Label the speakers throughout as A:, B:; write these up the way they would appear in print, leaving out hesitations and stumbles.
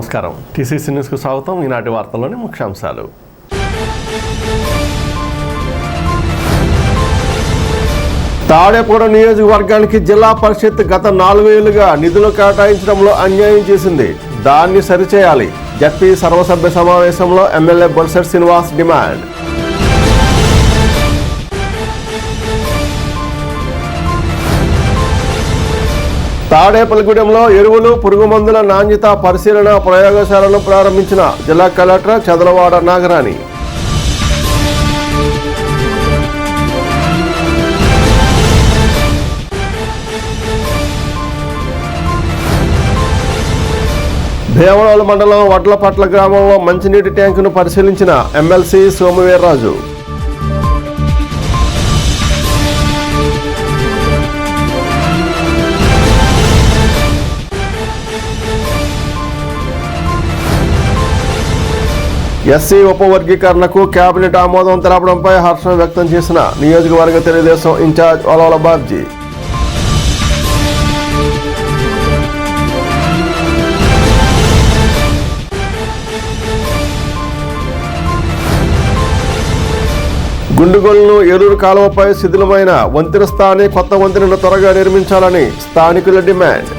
A: నమస్కారం. టీసీసీ న్యూస్కు స్వాగతం. ఈనాటి వార్తల్లోని ముఖ్యాంశాలు. తాడేపూడి నియోజకవర్గానికి జిల్లా పరిషత్ గత 4 ఏళ్లుగా నిధులు కేటాయించడంలో అన్యాయం చేసింది. దాన్ని సరిచేయాలి. జడ్పీ సర్వసభ్య సమావేశంలో ఎమ్మెల్యే బొలిశెట్టి శ్రీనివాస్ డిమాండ్. తాడేపల్లిగూడెంలో ఎరువులు, పురుగుమందుల నాణ్యత పరిశీలన ప్రయోగశాలను ప్రారంభించిన జిల్లా కలెక్టర్ చదలవాడ నాగరాణి. భీమడోలు మండలం వడ్లపట్ల గ్రామంలో మంచినీటి ట్యాంకును పరిశీలించిన ఎమ్మెల్సీ సోమువీర్రాజు. ఎస్సీ ఉపవర్గీకరణకు కేబినెట్ ఆమోదం తెలపడంపై హర్షం వ్యక్తం చేసిన నియోజకవర్గ తెలుగుదేశం ఇన్ఛార్జ్ వలవల బాబ్జీ. గుండుగోలును ఏలూరు కాలువపై శిథిలమైన వంతెన స్థాని కొత్త వంతెనను త్వరగా నిర్మించాలని స్థానికుల డిమాండ్.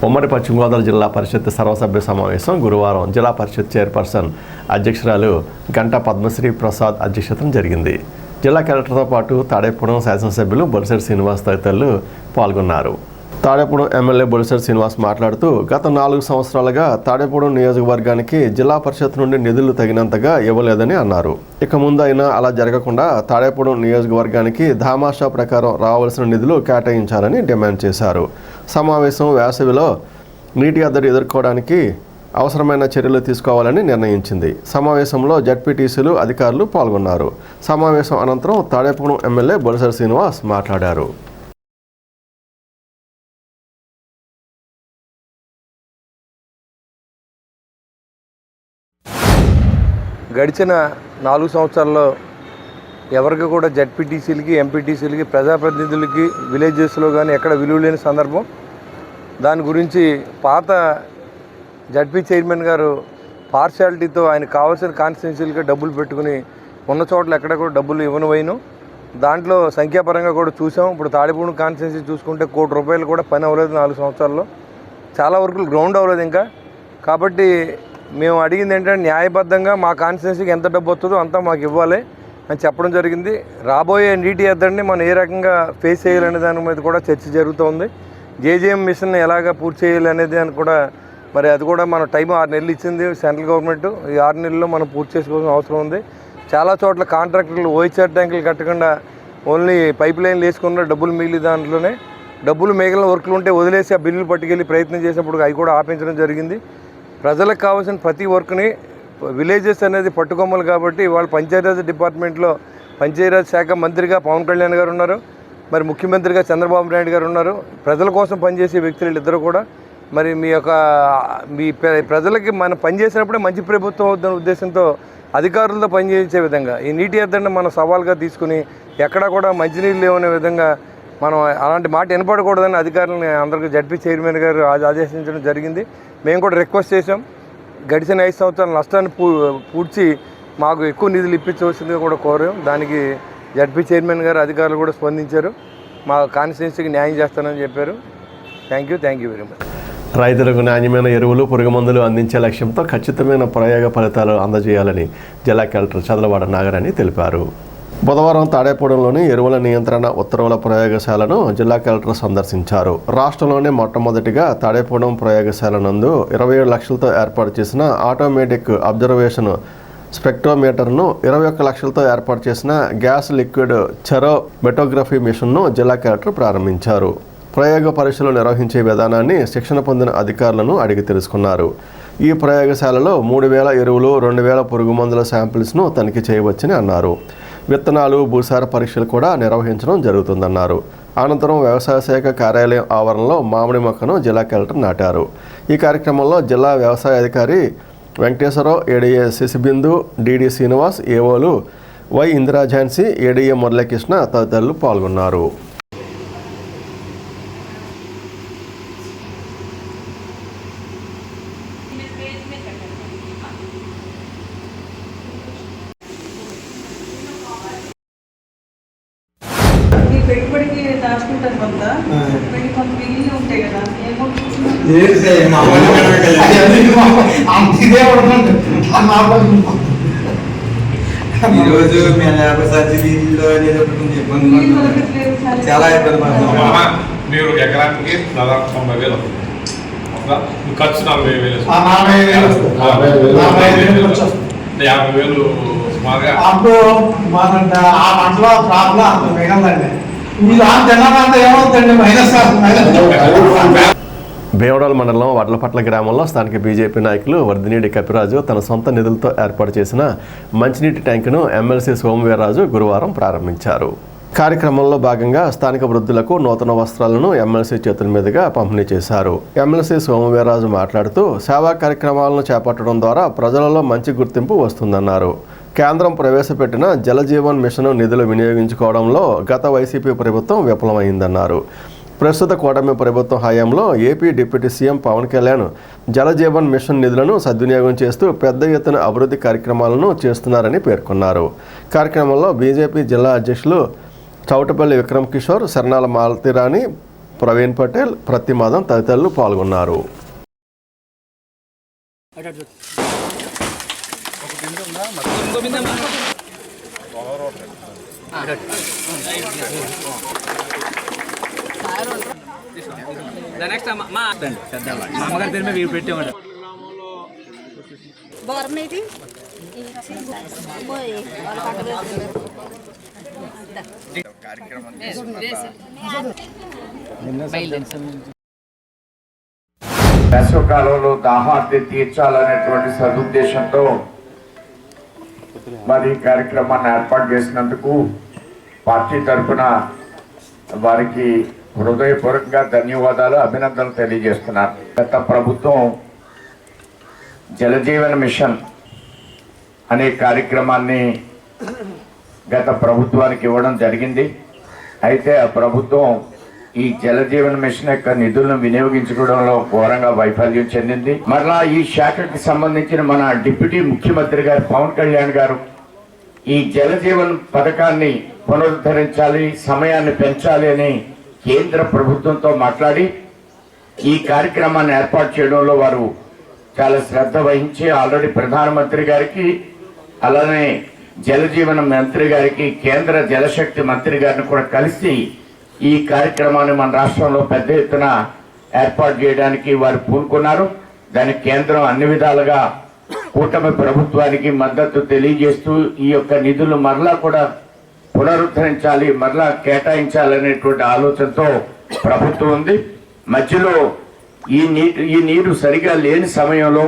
A: ఉమ్మడి పశ్చిమ గోదావరి జిల్లా పరిషత్ సర్వసభ్య సమావేశం గురువారం జిల్లా పరిషత్ చైర్పర్సన్ అధ్యక్షురాలు గంటా పద్మశ్రీ ప్రసాద్ అధ్యక్షతన జరిగింది. జిల్లా కలెక్టర్తో పాటు తాడేపూడి శాసనసభ్యులు బొలిశెట్టి శ్రీనివాస్ తదితరులు పాల్గొన్నారు. తాడేపూడి ఎమ్మెల్యే బొలిశెట్టి శ్రీనివాస్ మాట్లాడుతూ గత 4 సంవత్సరాలుగా తాడేపూడి నియోజకవర్గానికి జిల్లా పరిషత్ నుండి నిధులు తగినంతగా ఇవ్వలేదని అన్నారు. ఇక ముందు అయినా అలా జరగకుండా తాడేపూడి నియోజకవర్గానికి ధామాషా ప్రకారం రావాల్సిన నిధులు కేటాయించాలని డిమాండ్ చేశారు. సమావేశం వేసవిలో నీటి ఎద్దడి ఎదుర్కోవడానికి అవసరమైన చర్యలు తీసుకోవాలని నిర్ణయించింది. సమావేశంలో జడ్పీటీసీలు అధికారులు పాల్గొన్నారు. సమావేశం అనంతరం తాడేపూడి ఎమ్మెల్యే బొలిశెట్టి శ్రీనివాస్ మాట్లాడారు.
B: గడిచిన 4 సంవత్సరాల్లో ఎవరికి కూడా జడ్పీటీసీలకి, ఎంపీటీసీలకి, ప్రజాప్రతినిధులకి విలేజెస్లో కానీ ఎక్కడ విలువ లేని సందర్భం. దాని గురించి పాత జడ్పీ చైర్మన్ గారు పార్షాలిటీతో ఆయన కావాల్సిన కాన్స్టిట్యున్సీలకి డబ్బులు పెట్టుకుని ఉన్న చోట్ల ఎక్కడ కూడా డబ్బులు ఇవ్వనవైను. దాంట్లో సంఖ్యాపరంగా కూడా చూసాం. ఇప్పుడు తాడిపూడి కాన్స్టిట్యున్సీ చూసుకుంటే ₹1 కోటి కూడా పని అవ్వలేదు 4 సంవత్సరాల్లో. చాలా వరకు గ్రౌండ్ అవ్వలేదు ఇంకా. కాబట్టి మేము అడిగింది ఏంటంటే న్యాయబద్ధంగా మా కాన్స్టిట్యున్సీకి ఎంత డబ్బు వస్తుందో అంతా మాకు ఇవ్వాలి అని చెప్పడం జరిగింది. రాబోయే నీటి ఎద్దడిని మనం ఏ రకంగా ఫేస్ చేయాలనే దాని మీద కూడా చర్చ జరుగుతోంది. జేజేఎం మిషన్ ఎలాగా పూర్తి చేయాలి అనేది అని కూడా మరి అది కూడా మన టైం 6 నెలలు ఇచ్చింది సెంట్రల్ గవర్నమెంట్. ఈ 6 నెలల్లో మనం పూర్తి చేసుకోవాల్సిన అవసరం ఉంది. చాలా చోట్ల కాంట్రాక్టర్లు ఓహెచ్ఆర్ ట్యాంకులు కట్టకుండా ఓన్లీ పైప్ లైన్లు వేసుకున్న డబ్బులు మిగిలి దాంట్లోనే డబ్బులు మిగిలిన వర్క్లు ఉంటే వదిలేసి ఆ బిల్లులు పట్టుకెళ్ళి ప్రయత్నం చేసినప్పుడు అవి కూడా ఆపించడం జరిగింది. ప్రజలకు కావాల్సిన ప్రతి వర్క్ని విలేజెస్ అనేది పట్టుకొమ్మలు కాబట్టి వాళ్ళు పంచాయతీరాజ్ డిపార్ట్మెంట్లో పంచాయతీరాజ్ శాఖ మంత్రిగా పవన్ కళ్యాణ్ గారు ఉన్నారు, మరి ముఖ్యమంత్రిగా చంద్రబాబు నాయుడు గారు ఉన్నారు. ప్రజల కోసం పనిచేసే వ్యక్తులు ఇద్దరు కూడా మరి మీ ప్రజలకి మనం పనిచేసినప్పుడే మంచి ప్రభుత్వం అవుతున్న ఉద్దేశంతో అధికారులతో పనిచేసే విధంగా ఈ నీటి ఎద్దడిని మనం సవాల్గా తీసుకుని ఎక్కడా కూడా మంచినీళ్ళు లేవనే విధంగా మనం అలాంటి మాట వినపడకూడదని అధికారులని అందరికీ జడ్పీ చైర్మన్ గారు ఆదేశించడం జరిగింది. మేము కూడా రిక్వెస్ట్ చేసాం. గడిచిన 5 సంవత్సరాల నష్టాన్ని పూడ్చి మాకు ఎక్కువ నిధులు ఇప్పించవలసిందిగా కూడా కోరాం. దానికి జడ్పీ చైర్మన్ గారు అధికారులు కూడా స్పందించారు. మా కాన్స్టిట్యున్సీకి న్యాయం చేస్తానని చెప్పారు. Thank you very much.
A: రైతులకు నాణ్యమైన ఎరువులు, పురుగుమందులు అందించే లక్ష్యంతో ఖచ్చితమైన ప్రయోగ ఫలితాలు అందజేయాలని జిల్లా కలెక్టర్ చదలవాడ నాగరాణి తెలిపారు. బుధవారం తాడేపూడిలోని ఎరువుల నియంత్రణ ఉత్తర్వుల ప్రయోగశాలను జిల్లా కలెక్టర్ సందర్శించారు. రాష్ట్రంలోనే మొట్టమొదటిగా తాడేపూడి ప్రయోగశాల నందు 27 లక్షలతో ఏర్పాటు చేసిన ఆటోమేటిక్ అబ్జర్వేషన్ స్పెక్ట్రోమీటర్ను, 21 లక్షలతో ఏర్పాటు చేసిన గ్యాస్ లిక్విడ్ చెరోమెటోగ్రఫీ మిషన్ను జిల్లా కలెక్టర్ ప్రారంభించారు. ప్రయోగ పరీక్షలు నిర్వహించే విధానాన్ని శిక్షణ పొందిన అధికారులను అడిగి తెలుసుకున్నారు. ఈ ప్రయోగశాలలో 3000 ఎరువులు, 2000 పురుగుమందుల శాంపిల్స్ను తనిఖీ చేయవచ్చని అన్నారు. విత్తనాలు, భూసార పరీక్షలు కూడా నిర్వహించడం జరుగుతుందన్నారు. అనంతరం వ్యవసాయ శాఖ కార్యాలయం ఆవరణలో మామిడి మొక్కను జిల్లా కలెక్టర్ నాటారు. ఈ కార్యక్రమంలో జిల్లా వ్యవసాయ అధికారి వెంకటేశ్వరరావు, ఏడీఏ శశిబిందు, డిడి శ్రీనివాస్, ఏఓలు వై ఇందిరాఝాన్సీ, ఏడీఏ మురళీకృష్ణ తదితరులు పాల్గొన్నారు.
C: పెట్టుబడికి దాచుకుంటారు కొంత పెట్టుబడి కొంత మిగిలి ఉంటాయి కదా
D: ఈరోజు మేము లేబర్ సబ్సిడీలో చాలా ఇబ్బంది పడుతున్నాం.
E: మీరు ఎకరానికి దాదాపు 90,000 ఖర్చు 40,000 50,000 సుమారుగా.
F: అప్పుడు ఆ పంటలో ప్రాబ్లం అంత మిగలదండి. ఇది ఆ తిన్నారంతా ఏమవుతుందండి మైనస్.
A: భీమడోల్ మండలం వడ్లపట్ల గ్రామంలో స్థానిక బీజేపీ నాయకులు వర్ధినేడి కపిరాజు తన సొంత నిధులతో ఏర్పాటు చేసిన మంచినీటి ట్యాంకును ఎమ్మెల్సీ సోమవీర్రాజు గురువారం ప్రారంభించారు. కార్యక్రమంలో భాగంగా స్థానిక వృద్ధులకు నూతన వస్త్రాలను ఎమ్మెల్సీ చేతుల మీదుగా పంపిణీ చేశారు. ఎమ్మెల్సీ సోమవీర్రాజు మాట్లాడుతూ సేవా కార్యక్రమాలను చేపట్టడం ద్వారా ప్రజలలో మంచి గుర్తింపు వస్తుందన్నారు. కేంద్రం ప్రవేశపెట్టిన జలజీవన్ మిషన్ నిధులు వినియోగించుకోవడంలో గత వైసీపీ ప్రభుత్వం విఫలమైందన్నారు. ప్రస్తుత కూటమి ప్రభుత్వం హయాంలో AP deputy CM Pawan Kalyan Jaljeevan mission నిధులను సద్వినియోగం చేస్తూ పెద్ద ఎత్తున అభివృద్ధి కార్యక్రమాలను చేస్తున్నారని పేర్కొన్నారు. కార్యక్రమంలో బీజేపీ జిల్లా అధ్యక్షులు చౌటపల్లి విక్రమ్ కిషోర్, శరణాల మాలతిరాణి, ప్రవీణ్ పటేల్, ప్రతిమాదం తదితరులు పాల్గొన్నారు.
D: అమ్మగారి పేరు మీద పెట్టామండి.
G: వేసవకాలంలో దాహార్తి తీర్చాలనేటువంటి సదుద్దేశంతో మరి ఈ కార్యక్రమాన్ని ఏర్పాటు చేసినందుకు పార్టీ తరఫున వారికి హృదయపూర్వకంగా ధన్యవాదాలు, అభినందనలు తెలియజేస్తున్నారు. గత ప్రభుత్వం జలజీవన్ మిషన్ అనే కార్యక్రమాన్ని గత ప్రభుత్వానికి ఇవ్వడం జరిగింది. అయితే ఆ ప్రభుత్వం ఈ జలజీవన్ మిషన్ యొక్క నిధులను వినియోగించుకోవడంలో ఘోరంగా వైఫల్యం చెందింది. మరలా ఈ శాఖకి సంబంధించిన మన డిప్యూటీ ముఖ్యమంత్రి గారు పవన్ కళ్యాణ్ గారు ఈ జలజీవన్ పథకాన్ని పునరుద్ధరించాలి, సమయాన్ని పెంచాలి అని కేంద్ర ప్రభుత్వంతో మాట్లాడి ఈ కార్యక్రమాన్ని ఏర్పాటు చేయడంలో వారు చాలా శ్రద్ధ వహించి ఆల్రెడీ ప్రధానమంత్రి గారికి, అలానే జలజీవన మంత్రి గారికి, కేంద్ర జలశక్తి మంత్రి గారిని కూడా కలిసి ఈ కార్యక్రమాన్ని మన రాష్ట్రంలో పెద్ద ఎత్తున ఏర్పాటు చేయడానికి వారు పూనుకున్నారు. దానికి కేంద్రం అన్ని విధాలుగా కూటమి ప్రభుత్వానికి మద్దతు తెలియజేస్తూ ఈ యొక్క నిధులు మరలా కూడా పునరుద్ధరించాలి, మరలా కేటాయించాలనేటువంటి ఆలోచనతో ప్రభుత్వం ఉంది. మధ్యలో ఈ నీరు సరిగా లేని సమయంలో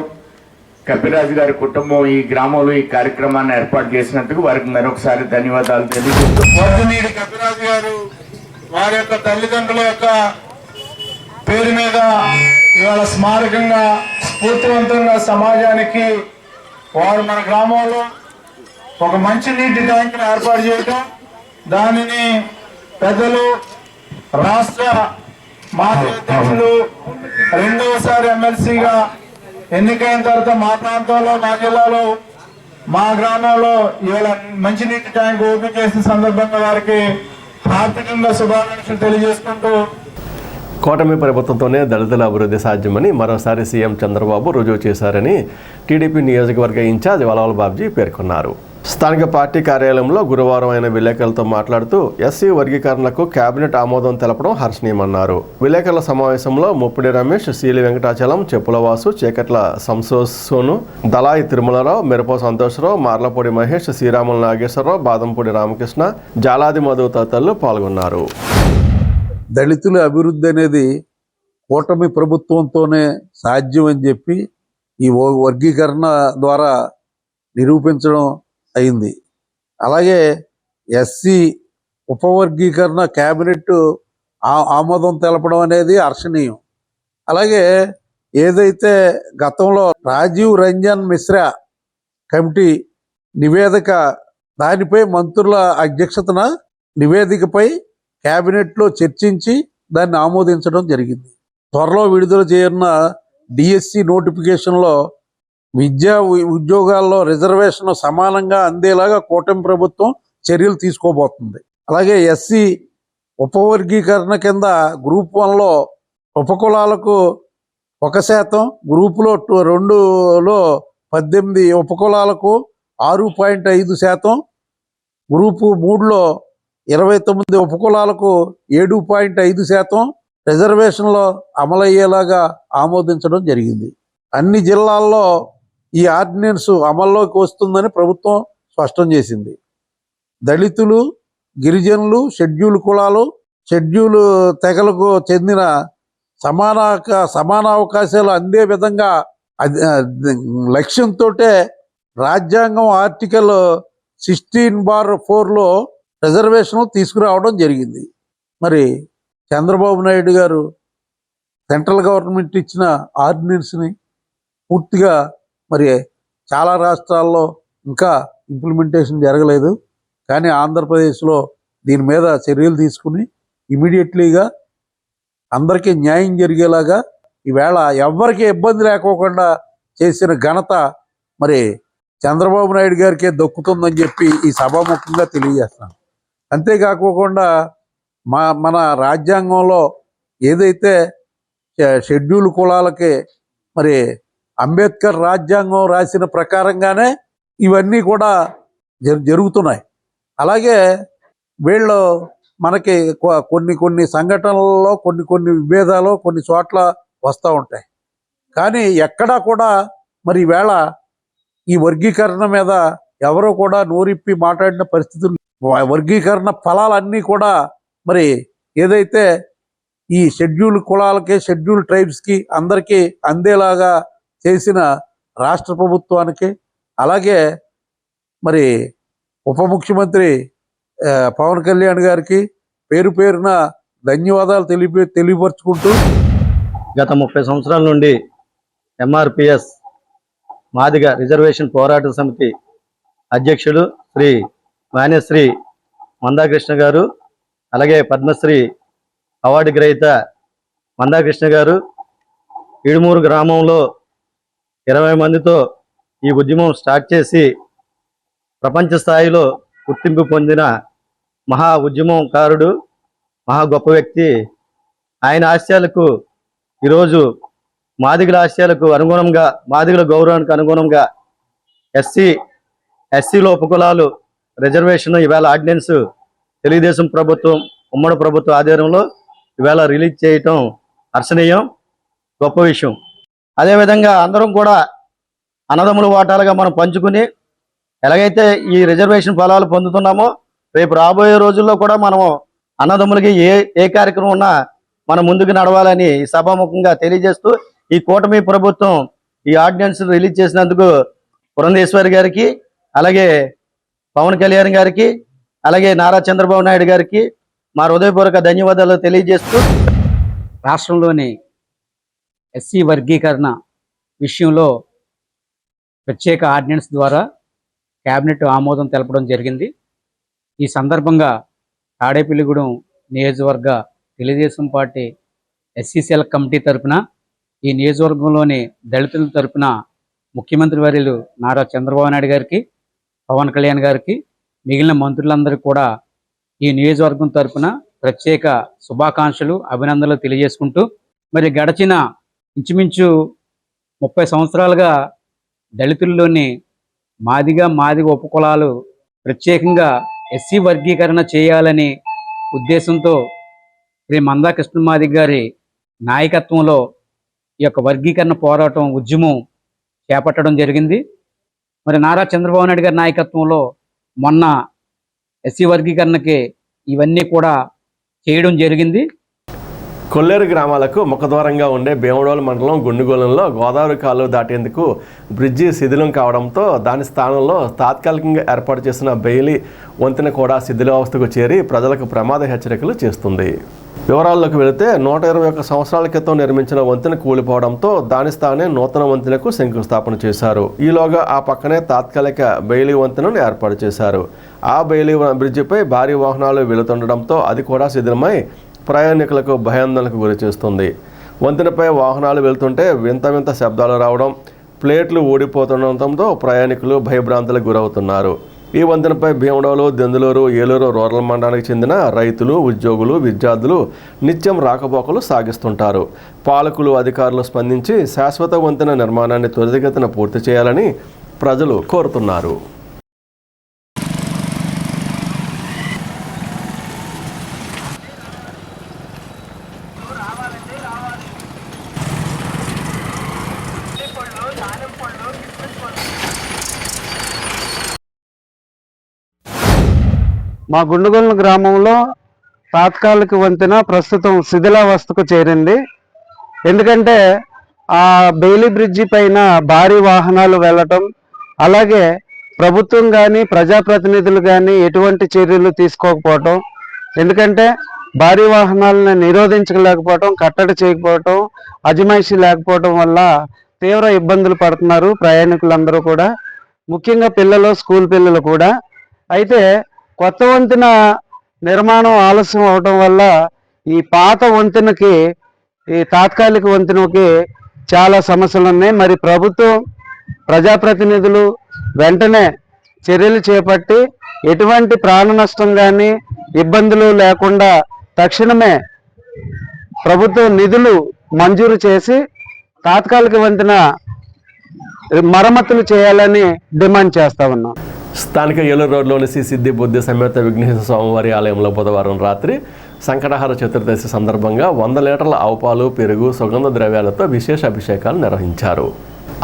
G: కపిరాజు గారి కుటుంబం ఈ గ్రామంలో ఈ కార్యక్రమాన్ని ఏర్పాటు చేసినందుకు వారికి మరొకసారి ధన్యవాదాలు తెలియజేస్తూ,
F: వర్ధినేడి కపిరాజు గారు వారి యొక్క తల్లిదండ్రుల యొక్క పేరు మీద ఇవాళ స్మారకంగా స్ఫూర్తివంతంగా సమాజానికి వారు మన గ్రామంలో ఒక మంచి నీటి ట్యాంకును ఏర్పాటు చేయటం, దానిని పెద్దలు రాష్ట్ర మాజీ అధ్యక్షులు రెండవసారి ఎమ్మెల్సీగా ఎన్నికైన తర్వాత మా ప్రాంతంలో, మా జిల్లాలో, మా గ్రామంలో ఇవాళ మంచినీటి ట్యాంక్ ఓపెన్ చేసిన సందర్భంగా వారికి ఆర్థికంగా శుభాకాంక్షలు తెలియజేసుకుంటూ,
A: కూటమి ప్రభుత్వంతోనే దళితుల అభివృద్ధి సాధ్యమని మరోసారి సీఎం చంద్రబాబు రుజువు చేశారని టీడీపీ నియోజకవర్గ ఇన్ఛార్జ్ వలవల బాబ్జీ పేర్కొన్నారు. స్థానిక పార్టీ కార్యాలయంలో గురువారం ఆయన విలేకరులతో మాట్లాడుతూ ఎస్సీ వర్గీకరణకు కేబినెట్ ఆమోదం తెలపడం హర్షణీయమన్నారు. విలేకరుల సమావేశంలో ముప్పిడి రమేష్, సీలి వెంకటాచలం, చెప్పులవాసు, చేకట్ల సంసోను, దళాయి తిరుమలరావు, మిరప సంతోషరావు, మార్లపూడి మహేష్, శ్రీరాముల నాగేశ్వరరావు, బాదంపూడి రామకృష్ణ, జాలాది మధు తదితరులు పాల్గొన్నారు.
H: దళితుల అభివృద్ధి అనేది కూటమి ప్రభుత్వంతోనే సాధ్యం అని చెప్పి ఈ వర్గీకరణ ద్వారా నిరూపించడం అయింది. అలాగే ఎస్సీ ఉపవర్గీకరణ కేబినెట్ ఆమోదం తెలపడం అనేది హర్షణీయం. అలాగే ఏదైతే గతంలో రాజీవ్ రంజన్ మిశ్రా కమిటీ నివేదిక, దానిపై మంత్రుల అధ్యక్షతన నివేదికపై కేబినెట్లో చర్చించి దాన్ని ఆమోదించడం జరిగింది. త్వరలో విడుదల చేయనున్న డిఎస్సి నోటిఫికేషన్లో విద్యా ఉద్యోగాల్లో రిజర్వేషన్ సమానంగా అందేలాగా కూటమి ప్రభుత్వం చర్యలు తీసుకోబోతుంది. అలాగే ఎస్సీ ఉపవర్గీకరణ కింద గ్రూప్ 1లో ఉపకులాలకు 1%, గ్రూపులో 2లో 18 ఉపకులాలకు 6.5%, గ్రూపు 3లో 29 ఉపకులాలకు 7.5% రిజర్వేషన్లో అమలయ్యేలాగా ఆమోదించడం జరిగింది. అన్ని జిల్లాల్లో ఈ ఆర్డినెన్స్ అమల్లోకి వస్తుందని ప్రభుత్వం స్పష్టం చేసింది. దళితులు, గిరిజనులు, షెడ్యూల్ కులాలు, షెడ్యూల్ తెగలకు చెందిన సమాన అవకాశాలు అందే విధంగా లక్ష్యంతో రాజ్యాంగం ఆర్టికల్ 16/4లో రిజర్వేషన్ తీసుకురావడం జరిగింది. మరి చంద్రబాబు నాయుడు గారు సెంట్రల్ గవర్నమెంట్ ఇచ్చిన ఆర్డినెన్స్ని పూర్తిగా మరి చాలా రాష్ట్రాల్లో ఇంకా ఇంప్లిమెంటేషన్ జరగలేదు. కానీ ఆంధ్రప్రదేశ్లో దీని మీద చర్యలు తీసుకుని ఇమీడియట్లీగా అందరికీ న్యాయం జరిగేలాగా ఈవేళ ఎవ్వరికీ ఇబ్బంది లేకోకుండా చేసిన ఘనత మరి చంద్రబాబు నాయుడు గారికే దక్కుతుందని చెప్పి ఈ సభాముఖంగా తెలియజేస్తున్నాను. అంతేకాకోకుండా మన రాజ్యాంగంలో ఏదైతే షెడ్యూల్ కులాలకి మరి అంబేద్కర్ రాజ్యాంగం రాసిన ప్రకారంగానే ఇవన్నీ కూడా జరుగుతున్నాయి. అలాగే వీళ్ళు మనకి కొన్ని సంఘటనలలో కొన్ని విభేదాలు కొన్ని చోట్ల వస్తూ ఉంటాయి. కానీ ఎక్కడా కూడా మరి ఈవేళ ఈ వర్గీకరణ మీద ఎవరో కూడా నోరిప్పి మాట్లాడిన పరిస్థితులు, వర్గీకరణ ఫలాలన్నీ కూడా మరి ఏదైతే ఈ షెడ్యూల్ కులాలకి, షెడ్యూల్ ట్రైబ్స్కి అందరికీ అందేలాగా చేసిన రాష్ట్ర ప్రభుత్వానికి, అలాగే మరి ఉప ముఖ్యమంత్రి పవన్ కళ్యాణ్ గారికి పేరు పేరున ధన్యవాదాలు తెలియపరుచుకుంటూ
I: గత 30 సంవత్సరాల నుండి ఎంఆర్పిఎస్ మాదిగ రిజర్వేషన్ పోరాట సమితి అధ్యక్షుడు శ్రీ వాణ్యశ్రీ మందాకృష్ణ గారు, అలాగే పద్మశ్రీ అవార్డు గ్రహీత మందాకృష్ణ గారు ఇడుమూరు గ్రామంలో 20 మందితో ఈ ఉద్యమం స్టార్ట్ చేసి ప్రపంచ స్థాయిలో గుర్తింపు పొందిన మహా ఉద్యమకారుడు, మహా గొప్ప వ్యక్తి. ఆయన ఆశయాలకు ఈరోజు మాదిగల ఆశయాలకు అనుగుణంగా, మాదిగల గౌరవానికి అనుగుణంగా ఎస్సీలో ఉపకులాలు రిజర్వేషన్ ఇవాళ ఆర్డినెన్స్ తెలుగుదేశం ప్రభుత్వం, ఉమ్మడి ప్రభుత్వ ఆధ్వర్యంలో ఇవాళ రిలీజ్ చేయటం హర్షణీయం, గొప్ప విషయం. అదేవిధంగా అందరం కూడా అన్నదమ్ముల వాటాలుగా మనం పంచుకుని ఎలాగైతే ఈ రిజర్వేషన్ ఫలాలు పొందుతున్నామో రేపు రాబోయే రోజుల్లో కూడా మనము అన్నదమ్ములకి ఏ కార్యక్రమం ఉన్నా మనం ముందుకు నడవాలని సభాముఖంగా తెలియజేస్తూ ఈ కూటమి ప్రభుత్వం ఈ ఆర్డినెన్స్ రిలీజ్ చేసినందుకు పురంధేశ్వరి గారికి, అలాగే పవన్ కళ్యాణ్ గారికి, అలాగే నారా చంద్రబాబు నాయుడు గారికి మా హృదయపూర్వక ధన్యవాదాలు తెలియజేస్తూ
J: రాష్ట్రంలోని ఎస్సీ వర్గీకరణ విషయంలో ప్రత్యేక ఆర్డినెన్స్ ద్వారా కేబినెట్ ఆమోదం తెలపడం జరిగింది. ఈ సందర్భంగా తాడేపల్లిగూడెం నియోజకవర్గ తెలుగుదేశం పార్టీ ఎస్సీసీఎల్ కమిటీ తరఫున ఈ నియోజకవర్గంలోని దళితుల తరఫున ముఖ్యమంత్రి వర్యులు నారా చంద్రబాబు నాయుడు గారికి, పవన్ కళ్యాణ్ గారికి, మిగిలిన మంత్రులందరికీ కూడా ఈ నియోజకవర్గం తరఫున ప్రత్యేక శుభాకాంక్షలు, అభినందనలు తెలియజేసుకుంటూ మరి గడిచిన ఇంచుమించు 30 సంవత్సరాలుగా దళితుల్లోని మాదిగ ఉపకులాలు ప్రత్యేకంగా ఎస్సీ వర్గీకరణ చేయాలని ఉద్దేశంతో శ్రీ మందాకృష్ణ మాదిగ గారి నాయకత్వంలో ఈ యొక్క వర్గీకరణ పోరాటం ఉద్యమం చేపట్టడం జరిగింది. మరి నారా చంద్రబాబు నాయుడు గారి నాయకత్వంలో మొన్న ఎస్సీ వర్గీకరణకి ఇవన్నీ కూడా చేయడం జరిగింది.
A: కొల్లేరు గ్రామాలకు ముఖద్వారంగా ఉండే భీమడోలు మండలం గుండుగోలంలో గోదావరి కాలువ దాటేందుకు బ్రిడ్జి శిథిలం కావడంతో దాని స్థానంలో తాత్కాలికంగా ఏర్పాటు చేసిన బెయిలీ వంతెన కూడా శిథిలావస్థకు చేరి ప్రజలకు ప్రమాద హెచ్చరికలు చేస్తుంది. వివరాల్లోకి వెళితే 121 సంవత్సరాల క్రితం నిర్మించిన వంతెన కూలిపోవడంతో దాని స్థానే నూతన వంతెనకు శంకుస్థాపన చేశారు. ఈలోగా ఆ పక్కనే తాత్కాలిక బెయిలీ వంతెనను ఏర్పాటు చేశారు. ఆ బెయిలీ బ్రిడ్జిపై భారీ వాహనాలు వెళుతుండడంతో అది కూడా శిథిలమై ప్రయాణికులకు భయాందోళనకు గురి చేస్తుంది. వంతెనపై వాహనాలు వెళ్తుంటే వింత వింత శబ్దాలు రావడం, ప్లేట్లు ఊడిపోతుండటంతో ప్రయాణికులు భయభ్రాంతులకు గురవుతున్నారు. ఈ వంతెనపై భీమడోలు, దెందులూరు, ఏలూరు రూరల్ మండలానికి చెందిన రైతులు, ఉద్యోగులు, విద్యార్థులు నిత్యం రాకపోకలు సాగిస్తుంటారు. పాలకులు, అధికారులు స్పందించి శాశ్వత వంతెన నిర్మాణాన్ని త్వరితగతిన పూర్తి చేయాలని ప్రజలు కోరుతున్నారు.
F: మా గుండుగోలు గ్రామంలో తాత్కాలిక వంతెన ప్రస్తుతం శిథిలావస్థకు చేరింది. ఎందుకంటే ఆ బెయిలీ బ్రిడ్జి పైన భారీ వాహనాలు వెళ్ళటం, అలాగే ప్రభుత్వం కానీ ప్రజాప్రతినిధులు కానీ ఎటువంటి చర్యలు తీసుకోకపోవటం, ఎందుకంటే భారీ వాహనాలను నిరోధించలేకపోవటం, కట్టడి చేయకపోవటం, అజమాయిషీ లేకపోవటం వల్ల తీవ్ర ఇబ్బందులు పడుతున్నారు ప్రయాణికులందరూ కూడా, ముఖ్యంగా పిల్లలు, స్కూల్ పిల్లలు కూడా. అయితే కొత్త వంతెన నిర్మాణం ఆలస్యం అవడం వల్ల ఈ పాత వంతెనకి, ఈ తాత్కాలిక వంతెనకి చాలా సమస్యలు ఉన్నాయి. మరి ప్రభుత్వం, ప్రజాప్రతినిధులు వెంటనే చర్యలు చేపట్టి ఎటువంటి ప్రాణ నష్టం కానీ ఇబ్బందులు లేకుండా తక్షణమే ప్రభుత్వం నిధులు మంజూరు చేసి తాత్కాలిక వంతెన మరమ్మతులు చేయాలని డిమాండ్ చేస్తా ఉన్నాం.
A: స్థానిక ఏలూరు రోడ్లోని శ్రీ సిద్ధి బుద్ధి సమేత విఘ్నేశ్వర స్వామివారి ఆలయంలో బుధవారం రాత్రి సంకటహార చతుర్దశి సందర్భంగా 100 లీటర్ల ఆవు పాలు, పెరుగు, సుగంధ ద్రవ్యాలతో విశేష అభిషేకాలు నిర్వహించారు.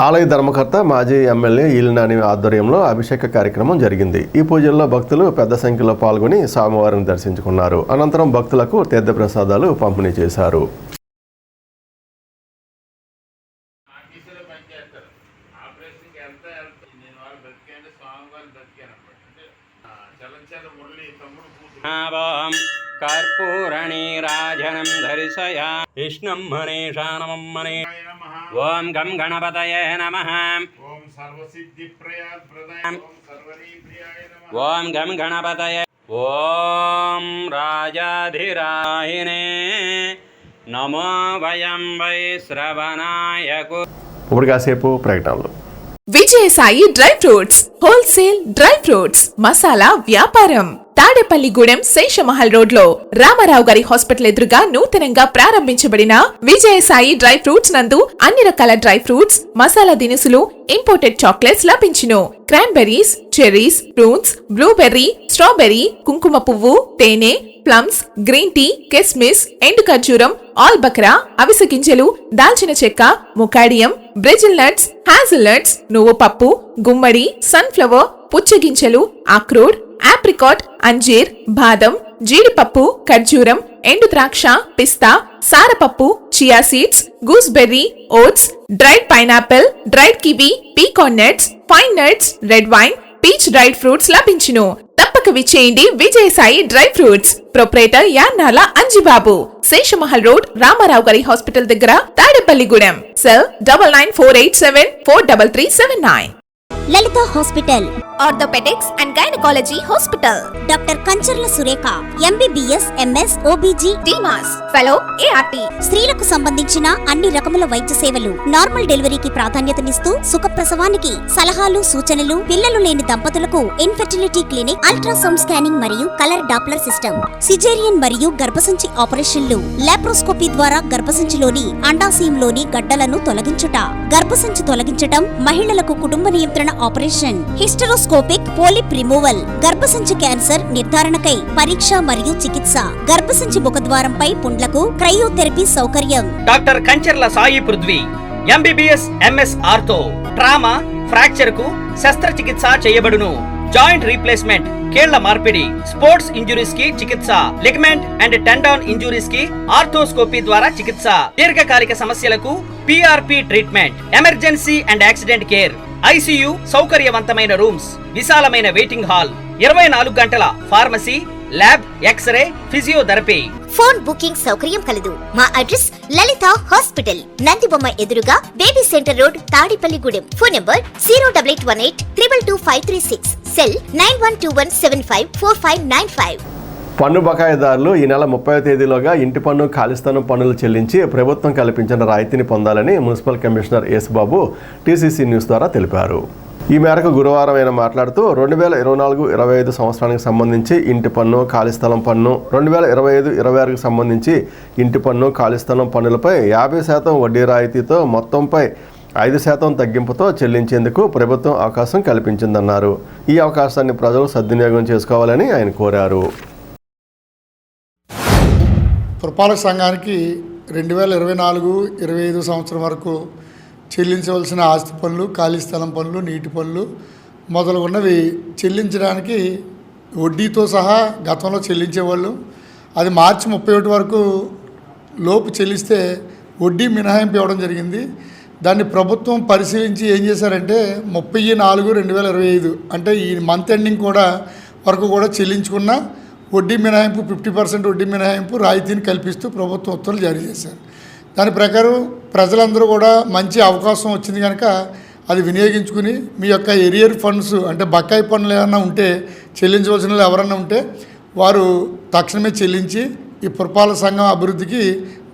A: ఆలయ ధర్మకర్త మాజీ ఎమ్మెల్యే ఈలినాని ఆధ్వర్యంలో అభిషేక కార్యక్రమం జరిగింది. ఈ పూజల్లో భక్తులు పెద్ద సంఖ్యలో పాల్గొని స్వామివారిని దర్శించుకున్నారు. అనంతరం భక్తులకు తీర్థప్రసాదాలు పంపిణీ చేశారు.
K: कर्पूरणीराजनं धरिषया विष्णुं मनीषानमं मने ओम गं गणपतये नमः ओम सर्वसिद्धिप्रदाय ओम गं गणपतये ओम राजाधिराहिने नमो वयं वै श्रवणाय
A: ఇప్పుడు కాసేపు ప్రకటనలు.
L: Vijayasai dry fruits wholesale dry fruits masala వ్యాపారం తాడేపల్లిగూడెం శేషమహల్ రోడ్ లో రామారావు గారి హాస్పిటల్ ఎదురుగా నూతనంగా ప్రారంభించబడిన విజయసాయి డ్రై ఫ్రూట్స్ నందు అన్ని రకాల డ్రై ఫ్రూట్స్, మసాలా దినుసులు, ఇంపోర్టెడ్ చాక్లెట్స్ లభించును. Cranberries, cherries, fruits, blueberry, strawberry, కుంకుమ పువ్వు, తేనె, ప్లమ్స్, గ్రీన్ టీ, కిస్మిస్, ఎండు ఖర్జూరం, ఆల్ బక్రా, అవిసె గింజలు, దాల్చిన చెక్క, ముకాడియం, బ్రెజిల్ నట్స్, హ్యాజల్ నట్స్, నువ్వు పప్పు, గుమ్మడి, సన్ఫ్లవర్, పుచ్చగింజలు, అక్రోడ్, ఆప్రికాట్, అంజీర్, బాదం, జీడిపప్పు, ఖర్జూరం, ఎండు ద్రాక్ష, పిస్తా, సారపప్పు, chia seeds, gooseberry, oats, dried pineapple, dried kiwi, pecan nuts, fine nuts, red wine, peach dried fruits లభించును. తప్పక విచ్చేయండి Vijayasai dry fruits. Proprietor Yannala Anjibabu, Seshamahal road, Ramarao గారి హాస్పిటల్ దగ్గర, Tadepalligudem. Cell 9948743379.
M: Lalitha hospital,
L: orthopaedics and gynaecology hospital.
M: Doctor Kancharla Surekha, MBBS, MS, OBG,
L: DMAS, fellow, ART.
M: స్త్రీలకు సంబంధించిన అన్ని రకముల వైద్య సేవలు, నార్మల్ డెలివరీకి ప్రాధాన్యతనిస్తూ సుఖప్రసవానికి సలహాలు, సూచనలు, పిల్లలు లేని దంపతులకు ఇన్ఫెర్టిలిటీ క్లినిక్, అల్ట్రాసౌండ్ స్కానింగ్ మరియు కలర్ డాప్లర్ సిస్టమ్, సిజేరియన్ మరియు గర్భసంచి ఆపరేషన్లు, లాప్రోస్కోపీ ద్వారా గర్భసంచిలోని అండాశయంలోని గడ్డలను తొలగించుట, గర్భసంచి తొలగించటం, మహిళలకు కుటుంబ నియంత్రణ ఆపరేషన్, హిస్టరోస్కోపిక్ పోలిప్ రిమూవల్, గర్భసంచి క్యాన్సర్ నిర్ధారణకై పరీక్ష మరియు చికిత్స, గర్భసంచి ముఖద్వారంపై పుండ్లకు క్రయోథెరపీ సౌకర్యం.
N: Doctor Kancharla Sai Prithvi, MBBS, MS ortho, trauma, fracture కు శస్త్రచికిత్స చేయబడును. జాయింట్ రీప్లేస్మెంట్, కీళ్ల మార్పిడి, స్పోర్ట్స్ ఇంజురీస్ కి చికిత్స, లిగమెంట్ అండ్ టెండాన్ ఇంజురీస్ కి ఆర్థోస్కోపీ ద్వారా చికిత్స, దీర్ఘకాలిక సమస్యలకు PRP treatment, emergency and accident care, ICU, సౌకర్యవంతమైన రూమ్స్, విశాలమైన వెయిటింగ్ హాల్, 24 గంటల pharmacy, lab, x ray, physiotherapy.
M: Phone booking సౌకర్యం కలదు. మా అడ్రస్ లలిత హాస్పిటల్, నందిబొమ్మ ఎదురుగా, baby centre road, Tadepalligudem. Phone number 08818222536, cell 9121754595.
A: పన్ను బకాయిదారులు ఈ నెల 30వ తేదీలోగా ఇంటి పన్ను, ఖాళీ స్థలం పన్నులు చెల్లించి ప్రభుత్వం కల్పించిన రాయితీని పొందాలని municipal commissioner Yesubabu TCC news ద్వారా తెలిపారు. ఈ మేరకు గురువారం ఆయన మాట్లాడుతూ 2024-25 సంవత్సరానికి సంబంధించి ఇంటి పన్ను, ఖాళీ స్థలం పన్ను, 2025-26కి సంబంధించి ఇంటి పన్ను, ఖాళీ స్థలం పన్నులపై 50% వడ్డీ రాయితీతో మొత్తంపై 5% తగ్గింపుతో చెల్లించేందుకు ప్రభుత్వం అవకాశం కల్పించిందన్నారు. ఈ అవకాశాన్ని ప్రజలు సద్వినియోగం చేసుకోవాలని ఆయన కోరారు.
F: పురపాలక సంఘానికి 2024-25 సంవత్సరం వరకు చెల్లించవలసిన ఆస్తి పన్నులు, ఖాళీ స్థలం పన్నులు, నీటి పన్నులు మొదలుగున్నవి చెల్లించడానికి వడ్డీతో సహా గతంలో చెల్లించేవాళ్ళు. అది మార్చి 31 వరకు లోపు చెల్లిస్తే వడ్డీ మినహాయింపు ఇవ్వడం జరిగింది. దాన్ని ప్రభుత్వం పరిశీలించి ఏం చేశారంటే 30/4/2025 అంటే ఈ మంత్ ఎండింగ్ వరకు కూడా చెల్లించుకున్న వడ్డీ మినహాయింపు 50% వడ్డీ మినహాయింపు రాయితీని కల్పిస్తూ ప్రభుత్వం ఉత్తర్వులు జారీ చేశారు. దాని ప్రకారం ప్రజలందరూ కూడా మంచి అవకాశం వచ్చింది కనుక అది వినియోగించుకుని మీ యొక్క ఎరియర్ ఫండ్స్ అంటే బకాయి పన్నులు ఏమన్నా ఉంటే చెల్లించవలసిన ఎవరన్నా ఉంటే వారు తక్షణమే చెల్లించి ఈ పురపాలక సంఘం అభివృద్ధికి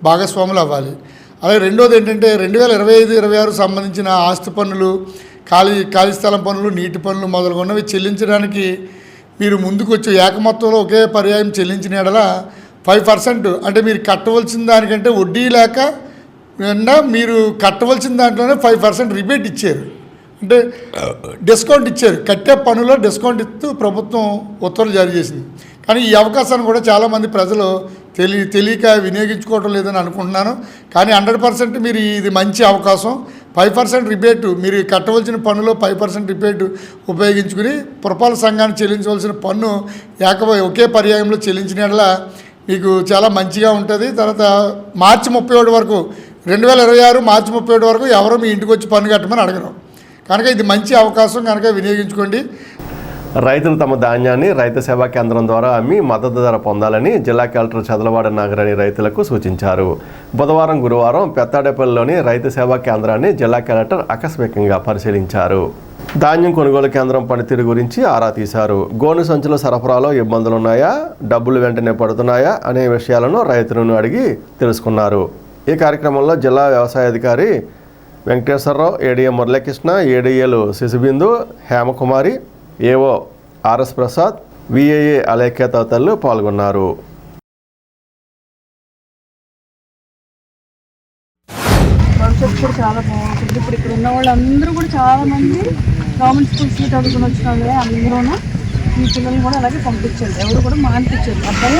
F: భాగస్వాములు అవ్వాలి. అలాగే రెండోది ఏంటంటే 2025-26 సంబంధించిన ఆస్తి పన్నులు, ఖాళీ స్థలం పన్నులు, నీటి పన్నులు మొదలుగున్నవి చెల్లించడానికి మీరు ముందుకు వచ్చి ఏకమొత్తంలో ఒకే పర్యాయం చెల్లించిన ఎడల 5% అంటే మీరు కట్టవలసిన దానికంటే వడ్డీ లేక మీరు కట్టవలసిన దాంట్లోనే 5% రిబేట్ ఇచ్చారు, అంటే డిస్కౌంట్ ఇచ్చారు. కట్టే పన్నులో డిస్కౌంట్ ఇస్తూ ప్రభుత్వం ఉత్తర్వులు జారీ చేసింది. కానీ ఈ అవకాశాన్ని కూడా చాలామంది ప్రజలు తెలియక వినియోగించుకోవడం లేదని అనుకుంటున్నాను. కానీ 100% మీరు ఇది మంచి అవకాశం. 5% రిబేటు మీరు కట్టవలసిన పన్నులో 5% రిబేటు ఉపయోగించుకుని పురపాలక సంఘానికి చెల్లించవలసిన పన్ను ఒకే పర్యాయంలో చెల్లించిన యెడల మీకు చాలా మంచిగా ఉంటుంది. తర్వాత మార్చి 31 వరకు 2026 మార్చి 31 వరకు ఎవరో మీ ఇంటికి వచ్చి పన్ను కట్టమని అడగరు కనుక ఇది మంచి అవకాశం కనుక వినియోగించుకోండి.
A: రైతులు తమ ధాన్యాన్ని రైతు సేవా కేంద్రం ద్వారా అమ్మి మద్దతు ధర పొందాలని జిల్లా కలెక్టర్ చదలవాడ నాగరాణి రైతులకు సూచించారు. బుధవారం, గురువారం పెత్తాడేపల్లిలోని రైతు సేవా కేంద్రాన్ని జిల్లా కలెక్టర్ ఆకస్మికంగా పరిశీలించారు. ధాన్యం కొనుగోలు కేంద్రం పనితీరు గురించి ఆరా తీశారు. గోను సంచుల సరఫరాలో ఇబ్బందులున్నాయా, డబ్బులు వెంటనే పడుతున్నాయా అనే విషయాలను రైతులను అడిగి తెలుసుకున్నారు. ఈ కార్యక్రమంలో జిల్లా వ్యవసాయ అధికారి వెంకటేశ్వరరావు, ఏడీఏ మురళీకృష్ణ, ఏడీఏలు శిశుబిందు, హేమకుమారి, ఏవో RS ప్రసాద్, VAA అలేఖ్య తదితరులు పాల్గొన్నారు.
C: భవిష్యత్తు కూడా చాలా బాగుంటుంది. ఇప్పుడు ఇక్కడ ఉన్న వాళ్ళందరూ కూడా చాలా మంది గవర్నమెంట్ స్కూల్ సీట్ అడుగుని వచ్చిన వాళ్ళే అందరూ ఈ పిల్లల్ని కూడా అలాగే పంపించారు. ఎవరు కూడా మానిపించారు. అబ్బాయి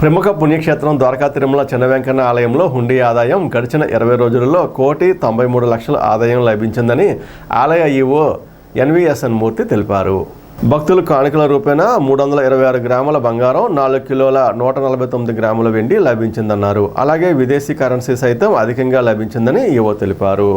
A: ప్రముఖ పుణ్యక్షేత్రం ద్వారకా తిరుమల చిన్న వెంకన్న ఆలయంలో హుండీ ఆదాయం గడిచిన 20 రోజులలో 1,93,00,000 ఆదాయం లభించిందని ఆలయ ఈవో NVSN మూర్తి తెలిపారు. భక్తులు కానుకల రూపేణా 326 గ్రాముల బంగారం, 4 కిలోల 149 గ్రాముల వెండి లభించిందన్నారు. అలాగే విదేశీ కరెన్సీ సైతం అధికంగా లభించిందని ఈవో తెలిపారు.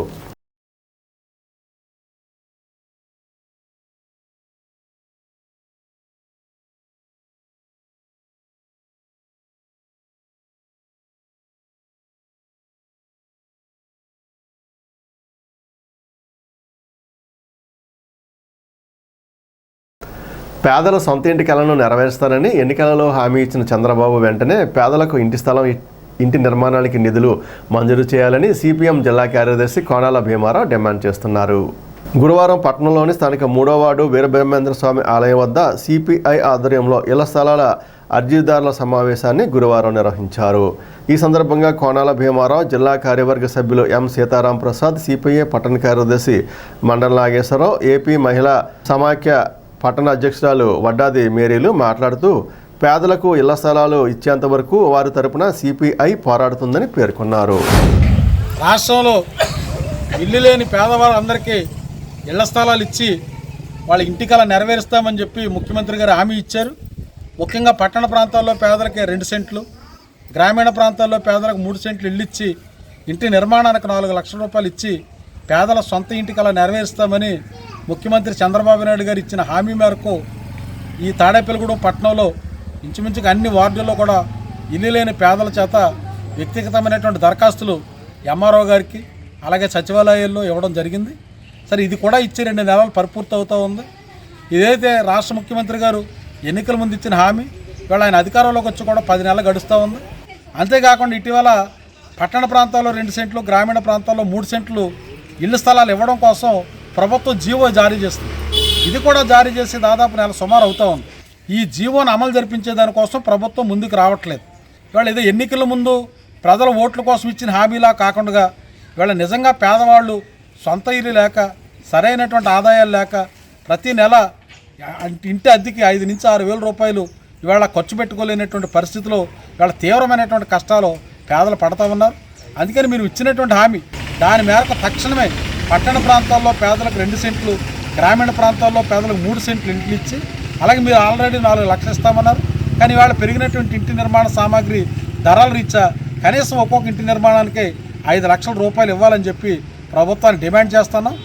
A: పేదల సొంత ఇంటి కలను నెరవేరుస్తానని ఎన్నికలలో హామీ ఇచ్చిన చంద్రబాబు వెంటనే పేదలకు ఇంటి స్థలం, ఇంటి నిర్మాణానికి నిధులు మంజూరు చేయాలని CPM జిల్లా కార్యదర్శి కోనాల భీమారావు డిమాండ్ చేస్తున్నారు. గురువారం పట్టణంలోని స్థానిక 3వ వార్డు వీరబ్రహ్మేంద్ర స్వామి ఆలయం వద్ద CPI ఆధ్వర్యంలో ఇళ్ల స్థలాల అర్జీదారుల సమావేశాన్ని గురువారం నిర్వహించారు. ఈ సందర్భంగా కోనాల భీమారావు, జిల్లా కార్యవర్గ సభ్యులు ఎం సీతారాం ప్రసాద్, సిపిఐ పట్టణ కార్యదర్శి మండల నాగేశ్వరరావు, ఏపీ మహిళా సమాఖ్య పట్టణ అధ్యక్షురాలు వడ్డాది మేరీలు మాట్లాడుతూ పేదలకు ఇళ్ల స్థలాలు ఇచ్చేంత వరకు వారి తరపున సిపిఐ పోరాడుతుందని పేర్కొన్నారు.
O: రాష్ట్రంలో ఇల్లు లేని పేదవాళ్ళందరికీ ఇళ్ల స్థలాలు ఇచ్చి వాళ్ళ ఇంటికలా నెరవేరుస్తామని చెప్పి ముఖ్యమంత్రి గారు హామీ ఇచ్చారు. ముఖ్యంగా పట్టణ ప్రాంతాల్లో పేదలకి 2 సెంట్లు, గ్రామీణ ప్రాంతాల్లో పేదలకు 3 సెంట్లు ఇల్లు ఇచ్చి ఇంటి నిర్మాణానికి 4 లక్షల రూపాయలు ఇచ్చి పేదల సొంత ఇంటికలా నెరవేరుస్తామని ముఖ్యమంత్రి చంద్రబాబు నాయుడు గారు ఇచ్చిన హామీ మేరకు ఈ తాడేపల్లిగూడెం పట్టణంలో ఇంచుమించుగా అన్ని వార్డుల్లో కూడా ఇల్లు లేని పేదల చేత వ్యక్తిగతమైనటువంటి దరఖాస్తులు ఎంఆర్ఓ గారికి అలాగే సచివాలయాల్లో ఇవ్వడం జరిగింది. సరే, ఇది కూడా ఇచ్చి 2 నెలలు పరిపూర్తి అవుతూ ఉంది. ఇదైతే రాష్ట్ర ముఖ్యమంత్రి గారు ఎన్నికల ముందు ఇచ్చిన హామీ ఇవాళ ఆయన అధికారంలోకి వచ్చి కూడా 10 నెలలు గడుస్తూ ఉంది. అంతేకాకుండా ఇటీవల పట్టణ ప్రాంతాల్లో 2 సెంట్లు, గ్రామీణ ప్రాంతాల్లో 3 సెంట్లు ఇళ్ల స్థలాలు ఇవ్వడం కోసం ప్రభుత్వం జీవో జారీ చేస్తుంది. ఇది కూడా జారీ చేసి దాదాపు నెల సుమారు అవుతూ ఉంది. ఈ జీవోను అమలు జరిపించే దానికోసం ప్రభుత్వం ముందుకు రావట్లేదు. ఇవాళ ఏదో ఎన్నికల ముందు ప్రజల ఓట్ల కోసం ఇచ్చిన హామీలా కాకుండా ఇవాళ నిజంగా పేదవాళ్ళు సొంత ఇల్లు లేక, సరైనటువంటి ఆదాయాలు లేక ప్రతి నెల ఇంటి అద్దెకి 5 నుంచి 6 వేల రూపాయలు ఇవాళ ఖర్చు పెట్టుకోలేనటువంటి పరిస్థితిలో ఇవాళ తీవ్రమైనటువంటి కష్టాలు పేదలు పడుతూ ఉన్నారు. అందుకని మీరు ఇచ్చినటువంటి హామీ దాని మేరకు తక్షణమే పట్టణ ప్రాంతాల్లో పేదలకు 2 సెంట్లు, గ్రామీణ ప్రాంతాల్లో పేదలకు 3 సెంట్లు ఇంట్లు ఇచ్చి, అలాగే మీరు ఆల్రెడీ 4 లక్షలు ఇస్తామన్నారు. కానీ ఇవాళ పెరిగినటువంటి ఇంటి నిర్మాణ సామాగ్రి ధరల రీత్యా కనీసం ఒక్కొక్క ఇంటి నిర్మాణానికి 5 లక్షల రూపాయలు ఇవ్వాలని చెప్పి ప్రభుత్వాన్ని డిమాండ్ చేస్తున్నాం.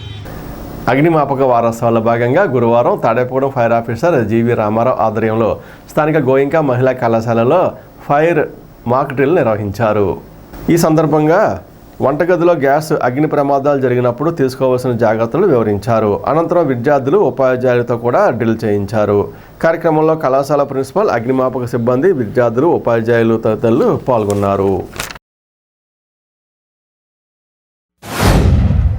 A: అగ్నిమాపక వారోత్సవాల్లో భాగంగా గురువారం తాడేపూడెం ఫైర్ ఆఫీసర్ జీవి రామారావు ఆధ్వర్యంలో స్థానిక గోయింకా మహిళా కళాశాలలో ఫైర్ మాక్ డ్రిల్ నిర్వహించారు. ఈ సందర్భంగా వంటగదిలో గ్యాస్ అగ్ని ప్రమాదాలు జరిగినప్పుడు తీసుకోవాల్సిన జాగ్రత్తలు వివరించారు. అనంతరం విద్యార్థులు, ఉపాధ్యాయులతో కూడా డ్రిల్ చేయించారు. కార్యక్రమంలో కళాశాల ప్రిన్సిపల్, అగ్నిమాపక సిబ్బంది, విద్యార్థులు, ఉపాధ్యాయులు తదితరులు పాల్గొన్నారు.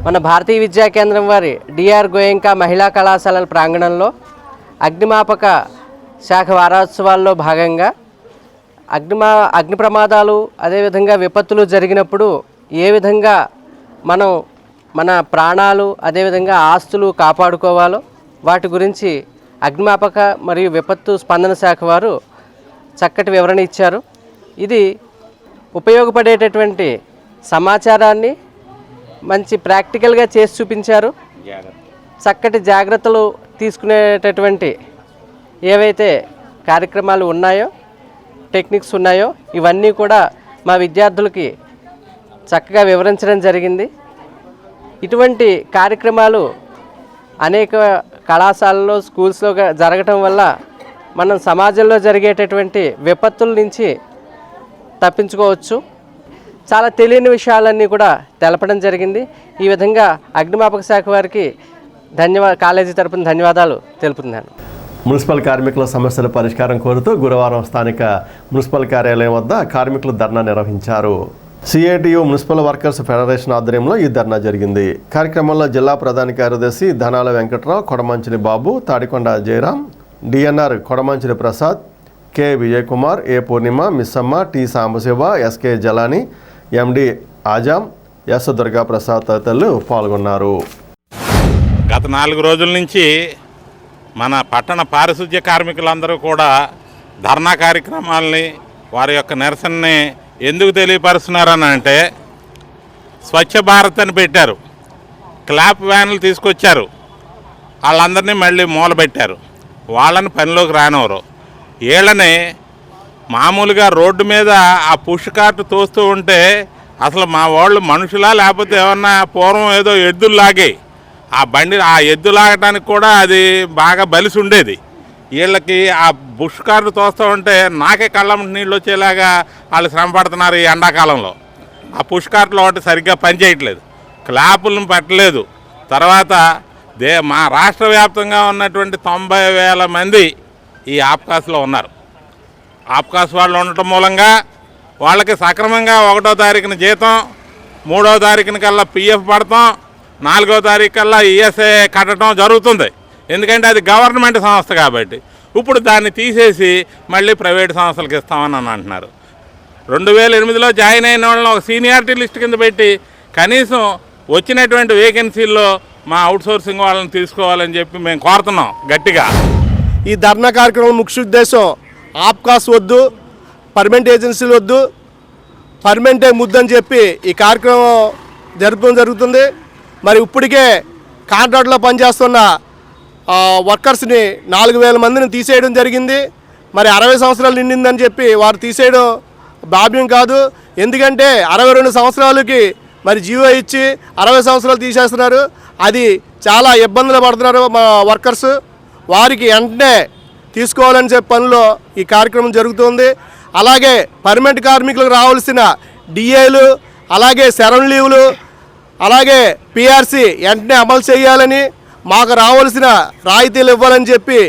P: మన భారతీయ విద్యా కేంద్రం వారి డిఆర్ గోయంకా మహిళా కళాశాలల ప్రాంగణంలో అగ్నిమాపక శాఖ వారోత్సవాల్లో భాగంగా అగ్ని ప్రమాదాలు, అదేవిధంగా విపత్తులు జరిగినప్పుడు ఏ విధంగా మనం మన ప్రాణాలు, అదేవిధంగా ఆస్తులు కాపాడుకోవాలో వాటి గురించి అగ్నిమాపక మరియు విపత్తు స్పందన శాఖ వారు చక్కటి వివరణ ఇచ్చారు. ఇది ఉపయోగపడేటటువంటి సమాచారాన్ని మంచి ప్రాక్టికల్గా చేసి చూపించారు. చక్కటి జాగ్రత్తలు తీసుకునేటటువంటి ఏవైతే కార్యక్రమాలు ఉన్నాయో, టెక్నిక్స్ ఉన్నాయో ఇవన్నీ కూడా మా విద్యార్థులకి చక్కగా వివరించడం జరిగింది. ఇటువంటి కార్యక్రమాలు అనేక కళాశాలల్లో, స్కూల్స్లో జరగటం వల్ల మనం సమాజంలో జరిగేటటువంటి విపత్తుల నుంచి తప్పించుకోవచ్చు. చాలా తెలియని విషయాలన్నీ కూడా తెలపడం జరిగింది. ఈ విధంగా అగ్నిమాపక శాఖ వారికి కాలేజీ తరపున ధన్యవాదాలు తెలుపుతున్నాను.
A: మున్సిపల్ కార్మికుల సమస్యల పరిష్కారం కోరుతూ గురువారం స్థానిక మున్సిపల్ కార్యాలయం వద్ద కార్మికులు ధర్నా నిర్వహించారు. సిఐటియు మున్సిపల్ వర్కర్స్ ఫెడరేషన్ ఆధ్వర్యంలో ఈ ధర్నా జరిగింది. కార్యక్రమంలో జిల్లా ప్రధాన కార్యదర్శి ధనాల వెంకట్రావు, కొడమంచిని బాబు, తాడికొండ జయరాం, డిఎన్ఆర్ కొడమంచిని ప్రసాద్, కె విజయకుమార్, ఏ పూర్ణిమ, మిస్సమ్మ, టి సాంబశివ, ఎస్కే జలాని, ఎండి ఆజాం, ఎస్ దుర్గా ప్రసాద్ తదితరులు పాల్గొన్నారు.
E: గత 4 రోజుల నుంచి మన పట్టణ పారిశుద్ధ్య కార్మికులందరూ కూడా ధర్నా కార్యక్రమాలని, వారి యొక్క నిరసనని ఎందుకు తెలియపరుస్తున్నారని అంటే, స్వచ్ఛ భారత్ అని పెట్టారు, క్లాప్ వ్యాన్లు తీసుకొచ్చారు, వాళ్ళందరినీ మళ్ళీ మూలబెట్టారు, వాళ్ళని పనిలోకి రానివ్వరు. వీళ్ళని మామూలుగా రోడ్డు మీద ఆ పుష్ కార్ట్ తోస్తూ ఉంటే అసలు మా వాళ్ళు మనుషులా లేకపోతే ఏమన్నా పూర్వం ఏదో ఎద్దుల్లాగే ఆ బండి, ఆ ఎద్దు లాగటానికి కూడా అది బాగా బలిసి ఉండేది. వీళ్ళకి ఆ బుష్ కార్డు తోస్తూ ఉంటే నాకే కళ్ళ నీళ్ళు వచ్చేలాగా వాళ్ళు శ్రమ పడుతున్నారు. ఈ ఎండాకాలంలో ఆ పుష్ కార్ట్లో ఒకటి సరిగ్గా పనిచేయట్లేదు, క్లాపులను పెట్టలేదు. తర్వాత మా రాష్ట్ర వ్యాప్తంగా ఉన్నటువంటి 90,000 మంది ఈ ఆప్కాస్లో ఉన్నారు. ఆప్కాస్ వాళ్ళు ఉండటం మూలంగా వాళ్ళకి సక్రమంగా 1వ తారీఖున జీతం, 3వ తారీఖున కల్లా పిఎఫ్ పడతాం, 4వ తారీఖు కల్లా ఈఎస్ఐ కట్టడం జరుగుతుంది. ఎందుకంటే అది గవర్నమెంట్ సంస్థ కాబట్టి. ఇప్పుడు దాన్ని తీసేసి మళ్ళీ ప్రైవేట్ సంస్థలకు ఇస్తామని అంటున్నారు. 2008లో జాయిన్ అయిన వాళ్ళని ఒక సీనియారిటీ లిస్ట్ కింద పెట్టి కనీసం వచ్చినటువంటి వేకెన్సీల్లో మా అవుట్సోర్సింగ్ వాళ్ళని తీసుకోవాలని చెప్పి మేము కోరుతున్నాం గట్టిగా.
Q: ఈ ధర్నా కార్యక్రమం ముఖ్య ఉద్దేశం ఆప్కాస్ వద్దు, పర్మనెంట్ ఏజెన్సీలు వద్దు, పర్మనెంటే ముద్దని చెప్పి ఈ కార్యక్రమం జరపడం జరుగుతుంది. మరి ఇప్పటికే కాంట్రాక్ట్లో పనిచేస్తున్న వర్కర్స్ని 4000 మందిని తీసేయడం జరిగింది. మరి 60 సంవత్సరాలు నిండిందని చెప్పి వారు తీసేయడం భావ్యం కాదు. ఎందుకంటే 62 సంవత్సరాలకి మరి జీవో ఇచ్చి 60 సంవత్సరాలు తీసేస్తున్నారు. అది చాలా ఇబ్బందులు పడుతున్నారు మా వర్కర్స్. వారికి వెంటనే తీసుకోవాలని చెప్పే పనిలో ఈ కార్యక్రమం జరుగుతుంది. అలాగే పర్మనెంట్ కార్మికులకు రావాల్సిన డిఏలు, అలాగే సెరన్ లీవులు, అలాగే పిఆర్సీ వెంటనే అమలు చేయాలని, మాకు రావాల్సిన రాయితీలు ఇవ్వాలని చెప్పి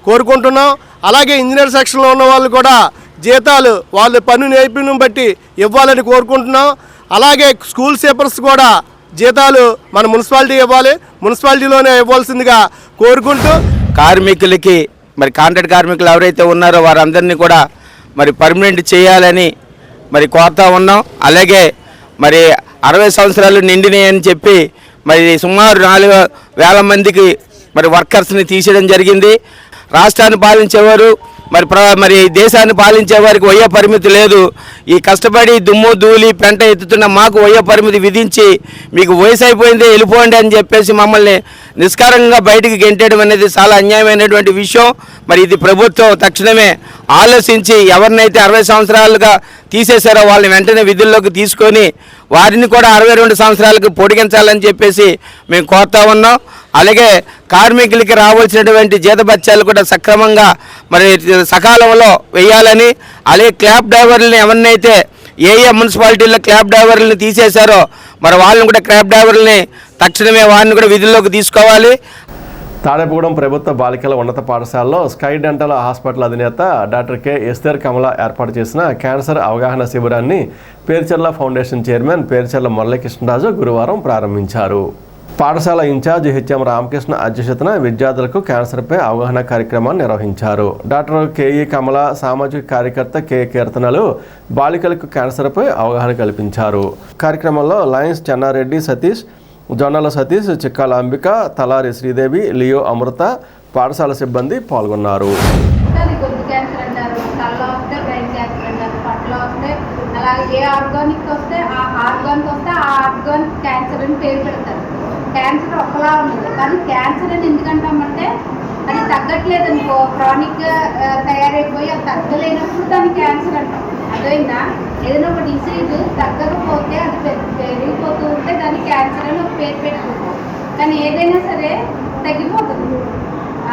Q: కోరుకుంటున్నాం. అలాగే ఇంజనీర్ సెక్షన్లో ఉన్న వాళ్ళు కూడా జీతాలు వాళ్ళ పని నైపుణ్యం బట్టి ఇవ్వాలని కోరుకుంటున్నాం. అలాగే స్కూల్ సీపర్స్ కూడా జీతాలు మన మున్సిపాలిటీ ఇవ్వాలి, మున్సిపాలిటీలోనే ఇవ్వాల్సిందిగా కోరుకుంటూ
I: కార్మికులకి మరి కాంట్రాక్ట్ కార్మికులు ఎవరైతే ఉన్నారో వారందరినీ కూడా మరి పర్మనెంట్ చేయాలని మరి కోరుతా ఉన్నాం. అలాగే మరి 60 సంవత్సరాలు నిండినాయని చెప్పి మరి సుమారు 4000 మందికి మరి వర్కర్స్ని తీసేయడం జరిగింది. రాష్ట్రాన్ని పాలించేవారు మరి దేశాన్ని పాలించే వారికి వయ్య పరిమితి లేదు. ఈ కష్టపడి దుమ్ము ధూళి పెంట ఎత్తుతున్న మాకు వయ్య పరిమితి విధించి మీకు వయసు అయిపోయింది వెళ్ళిపోండి అని చెప్పేసి మమ్మల్ని నిష్కారంగా బయటికి గెంటేయడం అనేది చాలా అన్యాయమైనటువంటి విషయం. మరి ఇది ప్రభుత్వం తక్షణమే ఆలోచించి ఎవరినైతే 60 సంవత్సరాలుగా తీసేశారో వాళ్ళని వెంటనే విధుల్లోకి తీసుకొని వారిని కూడా 62 సంవత్సరాలకు పొడిగించాలని చెప్పేసి మేము కోరుతా ఉన్నాం. అలాగే కార్మికులకి రావాల్సినటువంటి జీతభత్యాలు కూడా సక్రమంగా మరి సకాలంలో వేయాలని, అలాగే క్యాబ్ డ్రైవర్లని ఎవరినైతే ఏ మున్సిపాలిటీల్లో క్యాబ్ డ్రైవర్లని తీసేశారో మరి వాళ్ళని కూడా క్యాబ్ డ్రైవర్లని తక్షణమే వారిని కూడా విధుల్లోకి తీసుకోవాలి.
A: తాడేపుగూడెం ప్రభుత్వ బాలికల ఉన్నత పాఠశాలలో స్కై డెంటల్ హాస్పిటల్ అధినేత డాక్టర్ కె ఎస్తేర్ కమల ఏర్పాటు చేసిన క్యాన్సర్ అవగాహన శిబిరాన్ని పేర్చెర్ల ఫౌండేషన్ చైర్మన్ పేర్చెర్ల మురళీకృష్ణరాజు గురువారం ప్రారంభించారు. పాఠశాల ఇన్ఛార్జ్ హెచ్ఎం రామకృష్ణ అధ్యక్షతన విద్యార్థులకు క్యాన్సర్పై అవగాహన కార్యక్రమాన్ని నిర్వహించారు. డాక్టర్ కెఈ కమల, సామాజిక కార్యకర్త కె కీర్తనలు బాలికలకు క్యాన్సర్పై అవగాహన కల్పించారు. కార్యక్రమంలో లయన్స్ చెన్నారెడ్డి సతీష్, జొన్నల సతీష్, చిక్కాల అంబిక, తలారి శ్రీదేవి, లియో అమృత, పాఠశాల సిబ్బంది పాల్గొన్నారు.
C: అలాగే ఏ ఆర్గానిక్ వస్తే ఆ ఆర్గాన్ క్యాన్సర్ అని పేరు పెడతారు. క్యాన్సర్ ఒకలా ఉండదు, కానీ క్యాన్సర్ అని ఎందుకంటామంటే అది తగ్గట్లేదు అనుకో, క్రానిక్గా తయారైపోయి అది తగ్గలేనప్పుడు దాన్ని క్యాన్సర్ అంటాం. అదైనా ఏదైనా ఒక డిసీజ్ తగ్గకపోతే అది పెరిగిపోతూ ఉంటే దాన్ని క్యాన్సర్ అని ఒక పేరు పెట్టుకుంటాం. కానీ ఏదైనా సరే తగ్గిపోతుంది.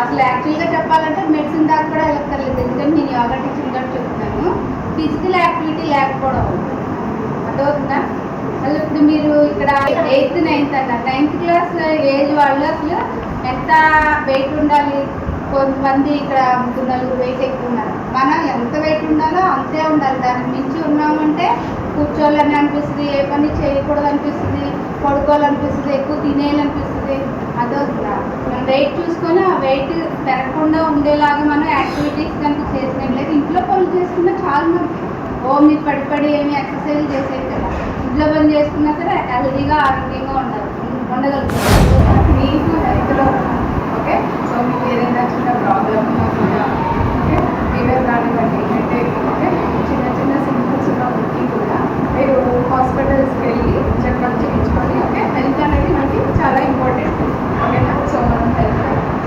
C: అసలు యాక్చువల్గా చెప్పాలంటే మెడిసిన్ దాకా కూడా వెళ్ళక్కర్లేదు. ఎందుకంటే నేను యోగా టీచర్ కూడా చెప్తున్నాను, ఫిజికల్ యాక్టివిటీ లేకపోవడం అదవుతుందా. అసలు ఇప్పుడు మీరు ఇక్కడ 8th 9th అన్న 9th క్లాస్ ఏజ్ వాళ్ళు అసలు ఎంత వెయిట్ ఉండాలి? కొంతమంది ఇక్కడ 3-4 వెయిట్ ఎక్కువ ఉన్నారు. మనం ఎంత వెయిట్ ఉండాలో అంతే ఉండాలి. దానికి మించి ఉన్నామంటే కూర్చోవాలని అనిపిస్తుంది, ఏ పని చేయకూడదు అనిపిస్తుంది, పడుకోవాలనిపిస్తుంది, ఎక్కువ తినేయాలనిపిస్తుంది. అదవుతుందా. మనం వెయిట్ చూసుకొని ఆ వెయిట్ పెరగకుండా ఉండేలాగా మనం యాక్టివిటీస్ కనుక చేసినట్లయితే ఇంట్లో పనులు చేసుకున్నా చాలా మంది మీరు పడి ఏమి ఎక్సర్సైజ్ చేసేది కదా, ఇంట్లో పని చేసుకున్నా సరే హెల్తీగా ఆరోగ్యంగా ఉండగలుగుతారు. మీకు హెల్త్లో ఓకే. సో మీకు ఏదైనా చిన్న ప్రాబ్లమ్ ఓకే, ఫీవర్ కానివ్వండి, హెడేక్ ఓకే, చిన్న సింప్టమ్స్ ఉన్నప్పటికీ కూడా మీరు హాస్పిటల్స్కి వెళ్ళి చెకప్ చేయించుకోవాలి. ఓకే, హెల్త్ అనేది మనకి చాలా ఇంపార్టెంట్. ఓకేనా. సో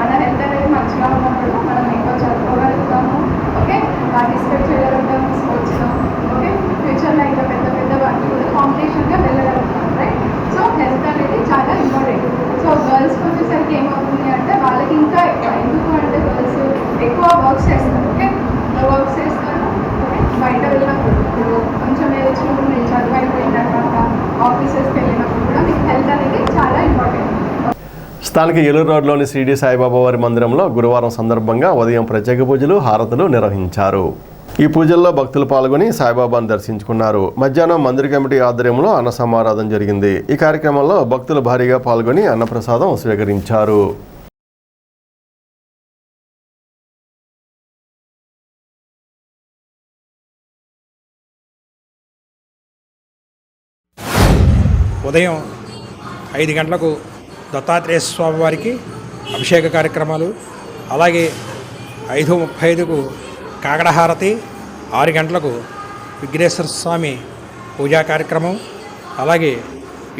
C: మన హెల్త్ అనేది మంచిగా ఉన్నప్పుడు మనం ఎక్కువ చదువుకోగలుగుతాము. ఓకే, పార్టిసిపేట్ చేయగలుగుతాము స్పోర్ట్స్లో. ఓకే, ఫ్యూచర్లో ఇంకా పెద్ద వాటికి కూడా కాంపిటీషన్గా వెళ్ళగలుగుతాం. రైట్. సో హెల్త్ అనేది చాలా ఇంపార్టెంట్. సో గర్ల్స్కి వచ్చేసరికి ఏమవుతుంది అంటే వాళ్ళకి ఇంకా ఎక్కువ, ఎందుకు అంటే గర్ల్స్ ఎక్కువ వర్క్స్ చేస్తారు. ఓకే, వర్క్స్ చేస్తారు. ఓకే, బయట వెళ్ళినప్పుడు ఇప్పుడు కొంచెం వచ్చినప్పుడు మీరు చదువు అయిపోయిన తర్వాత ఆఫీసెస్కి వెళ్ళినప్పుడు కూడా మీకు హెల్త్ అనేది చాలా ఇంపార్టెంట్.
A: స్థానిక ఏలూరు రోడ్లోని షిరిడి సాయిబాబా వారి మందిరంలో గురువారం సందర్భంగా ఉదయం ప్రత్యేక పూజలు, హారతులు నిర్వహించారు. ఈ పూజల్లో భక్తులు పాల్గొని సాయిబాబాను దర్శించుకున్నారు. మధ్యాహ్నం మందిర కమిటీ ఆధ్వర్యంలో అన్న సమారాధన జరిగింది. ఈ కార్యక్రమంలో భక్తులు భారీగా పాల్గొని అన్నప్రసాదం స్వీకరించారు.
R: ఉదయం 5 గంటలకు దత్తాత్రేయ స్వామి వారికి అభిషేక కార్యక్రమాలు, అలాగే 5:35కు కాకడహారతి, 6 గంటలకు విఘ్నేశ్వర స్వామి పూజా కార్యక్రమం, అలాగే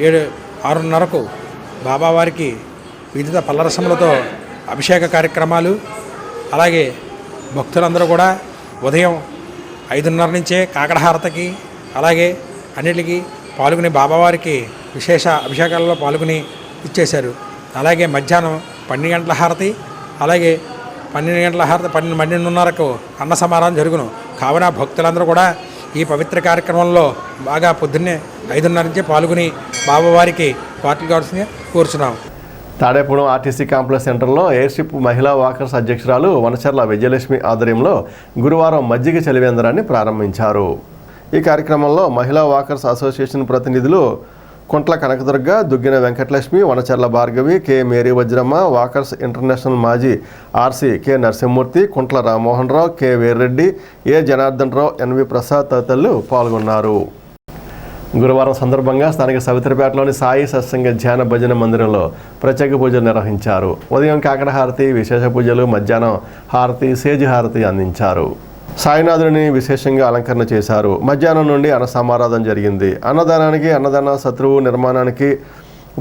R: 6:30కు బాబావారికి వివిధ పల్లరసములతో అభిషేక కార్యక్రమాలు. అలాగే భక్తులందరూ కూడా ఉదయం 5:30 నుంచే కాకడహారతికి అలాగే అన్నిటికీ పాల్గొని బాబావారికి విశేష అభిషేకాలలో పాల్గొని ఇచ్చేశారు. అలాగే మధ్యాహ్నం 12 గంటల హారతి, అలాగే 12 గంటల హారతి 12:30కు అన్న సమారాధన జరుగును. కావున భక్తులందరూ కూడా ఈ పవిత్ర కార్యక్రమంలో బాగా పొద్దున్నే 5:30 నుంచే పాల్గొని బాబావారికి పాటలు కావాల్సింది కోరుచున్నాం.
A: తాడేపూడెం ఆర్టీసీ కాంప్లెక్స్ సెంటర్లో ఎయిర్షిప్ మహిళా వాకర్స్ అధ్యక్షురాలు వనచర్ల విజయలక్ష్మి ఆధ్వర్యంలో గురువారం మజ్జిగ చలివేంద్రాన్ని ప్రారంభించారు. ఈ కార్యక్రమంలో మహిళా వాకర్స్ అసోసియేషన్ ప్రతినిధులు Kuntla Kanakadurga, Duggina Venkatalakshmi, Vanacharla Bhargavi, K Mary Vajramma, walkers international మాజీ RC K Narasimhamurthy, Kuntla Rammohan Rao, K Veerreddy, A Janardhan Rao, NV Prasad తదితరులు పాల్గొన్నారు. గురువారం సందర్భంగా స్థానిక సవిత్రపేటలోని సాయి సత్సంగ ధ్యాన భజన మందిరంలో ప్రత్యేక పూజలు నిర్వహించారు. ఉదయం కాకడ హారతి, విశేష పూజలు, మధ్యాహ్నం హారతి, సేజి హారతి అందించారు. సాయినాథుడిని విశేషంగా అలంకరణ చేశారు. మధ్యాహ్నం నుండి అన్న సమారాధన జరిగింది. అన్నదానానికి, అన్నదాన శత్రువు నిర్మాణానికి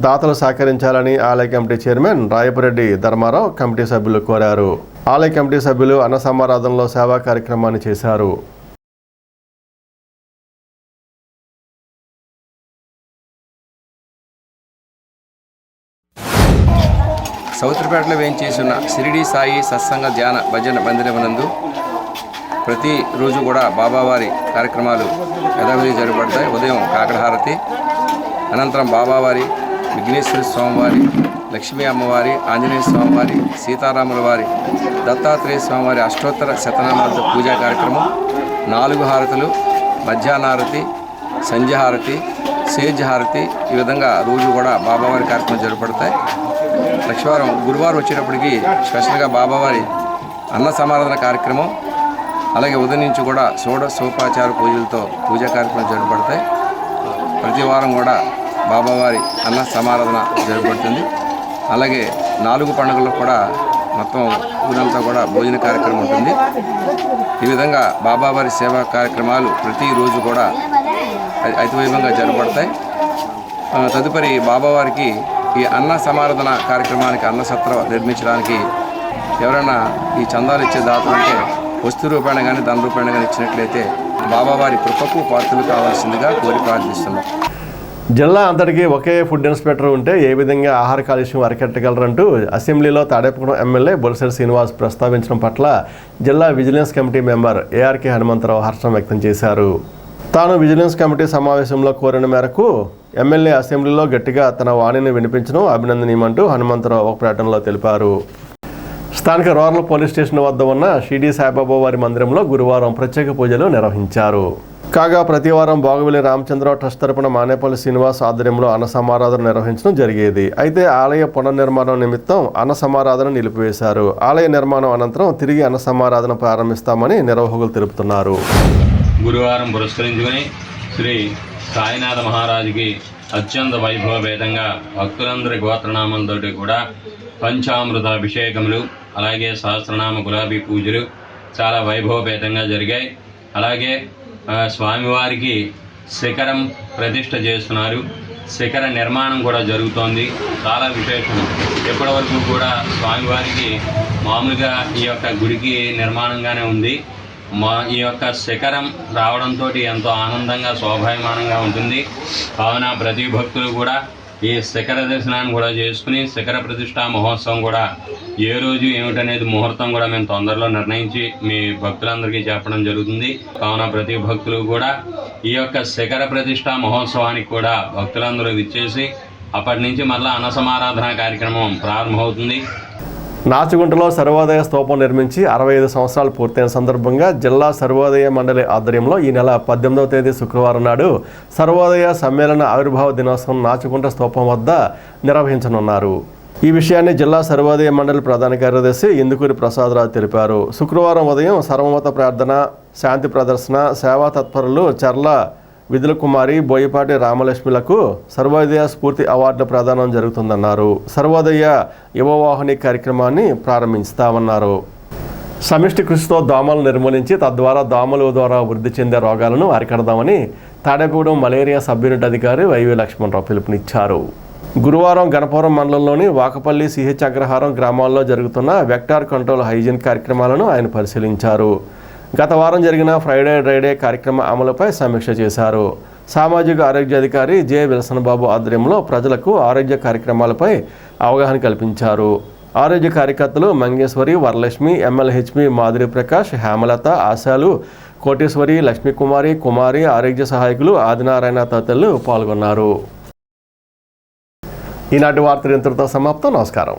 A: దాతలు సహకరించాలని ఆలయ committee chairman Rayapureddy Dharmarao committee సభ్యులు కోరారు. ఆలయ కమిటీ సభ్యులు అన్న సమారాధనలో సేవా కార్యక్రమాన్ని చేశారు.
B: సౌత్రపేటలో వేయించేసిన షిరిడి సాయి సత్సంగ ధ్యాన భజన మందిరమునందు ప్రతిరోజు కూడా బాబావారి కార్యక్రమాలు యథావిధి జరగబడతాయి. ఉదయం కాకడహారతి, అనంతరం బాబావారి, విఘ్నేశ్వర స్వామివారి, లక్ష్మీ అమ్మవారి, ఆంజనేయ స్వామివారి, సీతారాముల వారి, దత్తాత్రేయ స్వామివారి అష్టోత్తర శతనామాలతో పూజా కార్యక్రమం, 4 హారతులు, మధ్యాహ్నారతి, సంధ్యాహారతి, సేజ్ హారతి, ఈ విధంగా రోజు కూడా బాబావారి కార్యక్రమం జరగబడతాయి. లక్షవారం గురువారం వచ్చేటప్పటికి స్పెషల్గా బాబావారి అన్న సమారాధన కార్యక్రమం, అలాగే ఉదయం నుంచి కూడా సోపాచార పూజలతో పూజా కార్యక్రమం జరగబడతాయి. ప్రతి వారం కూడా బాబావారి అన్న సమారాధన జరగబడుతుంది. అలాగే 4 పండుగల్లో కూడా మొత్తం ఊరంతా కూడా భోజన కార్యక్రమం ఉంటుంది. ఈ విధంగా బాబావారి సేవా కార్యక్రమాలు ప్రతిరోజు కూడా అతివైభవంగా జరగబడతాయి. తదుపరి బాబావారికి ఈ అన్న సమారాధన కార్యక్రమానికి అన్న సత్రం నిర్మించడానికి ఎవరైనా ఈ చందాలు ఇచ్చే దాతలు ఉంటే వస్తు రూపాయన కానీ ధన రూపాయన కానీ ఇచ్చినట్లయితే బాబావారి కృపకు పాత్రలు కావాల్సిందిగా కోరి ప్రార్థిస్తున్నాం.
A: జిల్లా అంతటికీ ఒకే ఫుడ్ ఇన్స్పెక్టర్ ఉంటే ఏ విధంగా ఆహార కాలుష్యం అరికట్టగలరంటూ అసెంబ్లీలో తాడేపూడెం ఎమ్మెల్యే బొలిశెట్టి శ్రీనివాస్ ప్రస్తావించడం పట్ల జిల్లా vigilance committee member ARK Hanumantharao హర్షం వ్యక్తం చేశారు. తాను విజిలెన్స్ కమిటీ సమావేశంలో కోరిన మేరకు ఎమ్మెల్యే అసెంబ్లీలో గట్టిగా తన వాణిని వినిపించడం అభినందనీయమంటూ హనుమంతరావు ఒక ప్రకటనలో తెలిపారు. స్థానిక రూరల్ పోలీస్ స్టేషన్ వద్ద ఉన్న షిరిడి సాయిబాబా వారి మందిరంలో గురువారం ప్రత్యేక పూజలు నిర్వహించారు. కాగా ప్రతి వారం బాగువెల్లి రామచంద్రరావు ట్రస్ట్ తరపున మానేపల్లి శ్రీనివాస్ ఆధ్వర్యంలో అన్న సమారాధన నిర్వహించడం జరిగేది. అయితే ఆలయ పునర్నిర్మాణం నిమిత్తం అన్న సమారాధన నిలిపివేశారు. ఆలయ నిర్మాణం అనంతరం తిరిగి అన్న సమారాధన ప్రారంభిస్తామని నిర్వాహకులు తెలుపుతున్నారు.
K: గురువారం పురస్కరించుకుని శ్రీ సాయినాథ మహారాజుకి అత్యంత వైభవపేతంగా భక్తులందరి గోత్రనామంతో కూడా పంచామృతాభిషేకములు, అలాగే సహస్రనామ గులాబీ పూజలు చాలా వైభవపేతంగా జరిగాయి. అలాగే స్వామివారికి శిఖరం ప్రతిష్ఠ చేస్తున్నారు. శిఖర నిర్మాణం కూడా జరుగుతోంది. చాలా విశేషం. ఎప్పటివరకు కూడా స్వామివారికి మామూలుగా ఈ యొక్క గుడికి నిర్మాణంగానే ఉంది. ఈ యొక్క శిఖరం రావడంతో ఎంతో ఆనందంగా శోభాయమానంగా ఉంటుంది. కావున ప్రతి భక్తులు కూడా ఈ శిఖర దర్శనాన్ని కూడా చేసుకుని శిఖర ప్రతిష్ఠా మహోత్సవం కూడా ఏ రోజు ఏమిటనేది ముహూర్తం కూడా మేము తొందరలో నిర్ణయించి మీ భక్తులందరికీ చెప్పడం జరుగుతుంది. కావున ప్రతి భక్తులు కూడా ఈ యొక్క శిఖర ప్రతిష్ఠా మహోత్సవానికి కూడా భక్తులందరూ విచ్చేసి అప్పటి నుంచి మళ్ళీ అన్న సమారాధన కార్యక్రమం ప్రారంభమవుతుంది.
A: నాచుగుంటలో సర్వోదయ స్తూపం నిర్మించి 65 సంవత్సరాలు పూర్తయిన సందర్భంగా జిల్లా సర్వోదయ మండలి ఆధ్వర్యంలో ఈ నెల 18వ తేదీ శుక్రవారం నాడు సర్వోదయ సమ్మేళన ఆవిర్భావ దినోత్సవం నాచుగుంట స్తూపం వద్ద నిర్వహించనున్నారు. ఈ విషయాన్ని జిల్లా సర్వోదయ మండలి ప్రధాన కార్యదర్శి ఇందుకూరి ప్రసాదరావు తెలిపారు. శుక్రవారం ఉదయం సర్వమత ప్రార్థన, శాంతి ప్రదర్శన, సేవా తత్పరులు చర్ల విధుల కుమారి, బోయపాటి రామలక్ష్మిలకు సర్వోదయ స్ఫూర్తి అవార్డుల ప్రదానం జరుగుతుందన్నారు. సర్వోదయ యువవాహిని కార్యక్రమాన్ని ప్రారంభిస్తామన్నారు. సమిష్టి కృషితో దోమలు నిర్మూలించి తద్వారా దోమల ద్వారా వృద్ధి చెందే రోగాలను అరికడదామని తాడేపూడెం మలేరియా సబ్ యూనిట్ అధికారి వైవి లక్ష్మణరావు పిలుపునిచ్చారు. గురువారం గణపురం మండలంలోని వాకపల్లి, సిహెచ్ అగ్రహారం గ్రామాల్లో జరుగుతున్న వెక్టార్ కంట్రోల్ హైజీన్ కార్యక్రమాలను ఆయన పరిశీలించారు. గత వారం జరిగిన ఫ్రైడే డ్రైడే కార్యక్రమ అమలుపై సమీక్ష చేశారు. సామాజిక ఆరోగ్య అధికారి జె విల్సన్ బాబు ఆధ్వర్యంలో ప్రజలకు ఆరోగ్య కార్యక్రమాలపై అవగాహన కల్పించారు. ఆరోగ్య కార్యకర్తలు మంగేశ్వరి, వరలక్ష్మి, ఎంఎల్హెచ్పి మాధురి ప్రకాష్, హేమలత, ఆశాలు, కోటేశ్వరి, లక్ష్మీకుమారి, కుమారి, ఆరోగ్య సహాయకులు ఆదినారాయణ తదితరులు పాల్గొన్నారు. ఈనాటి వార్తలు ఇంతటితో సమాప్తం. నమస్కారం.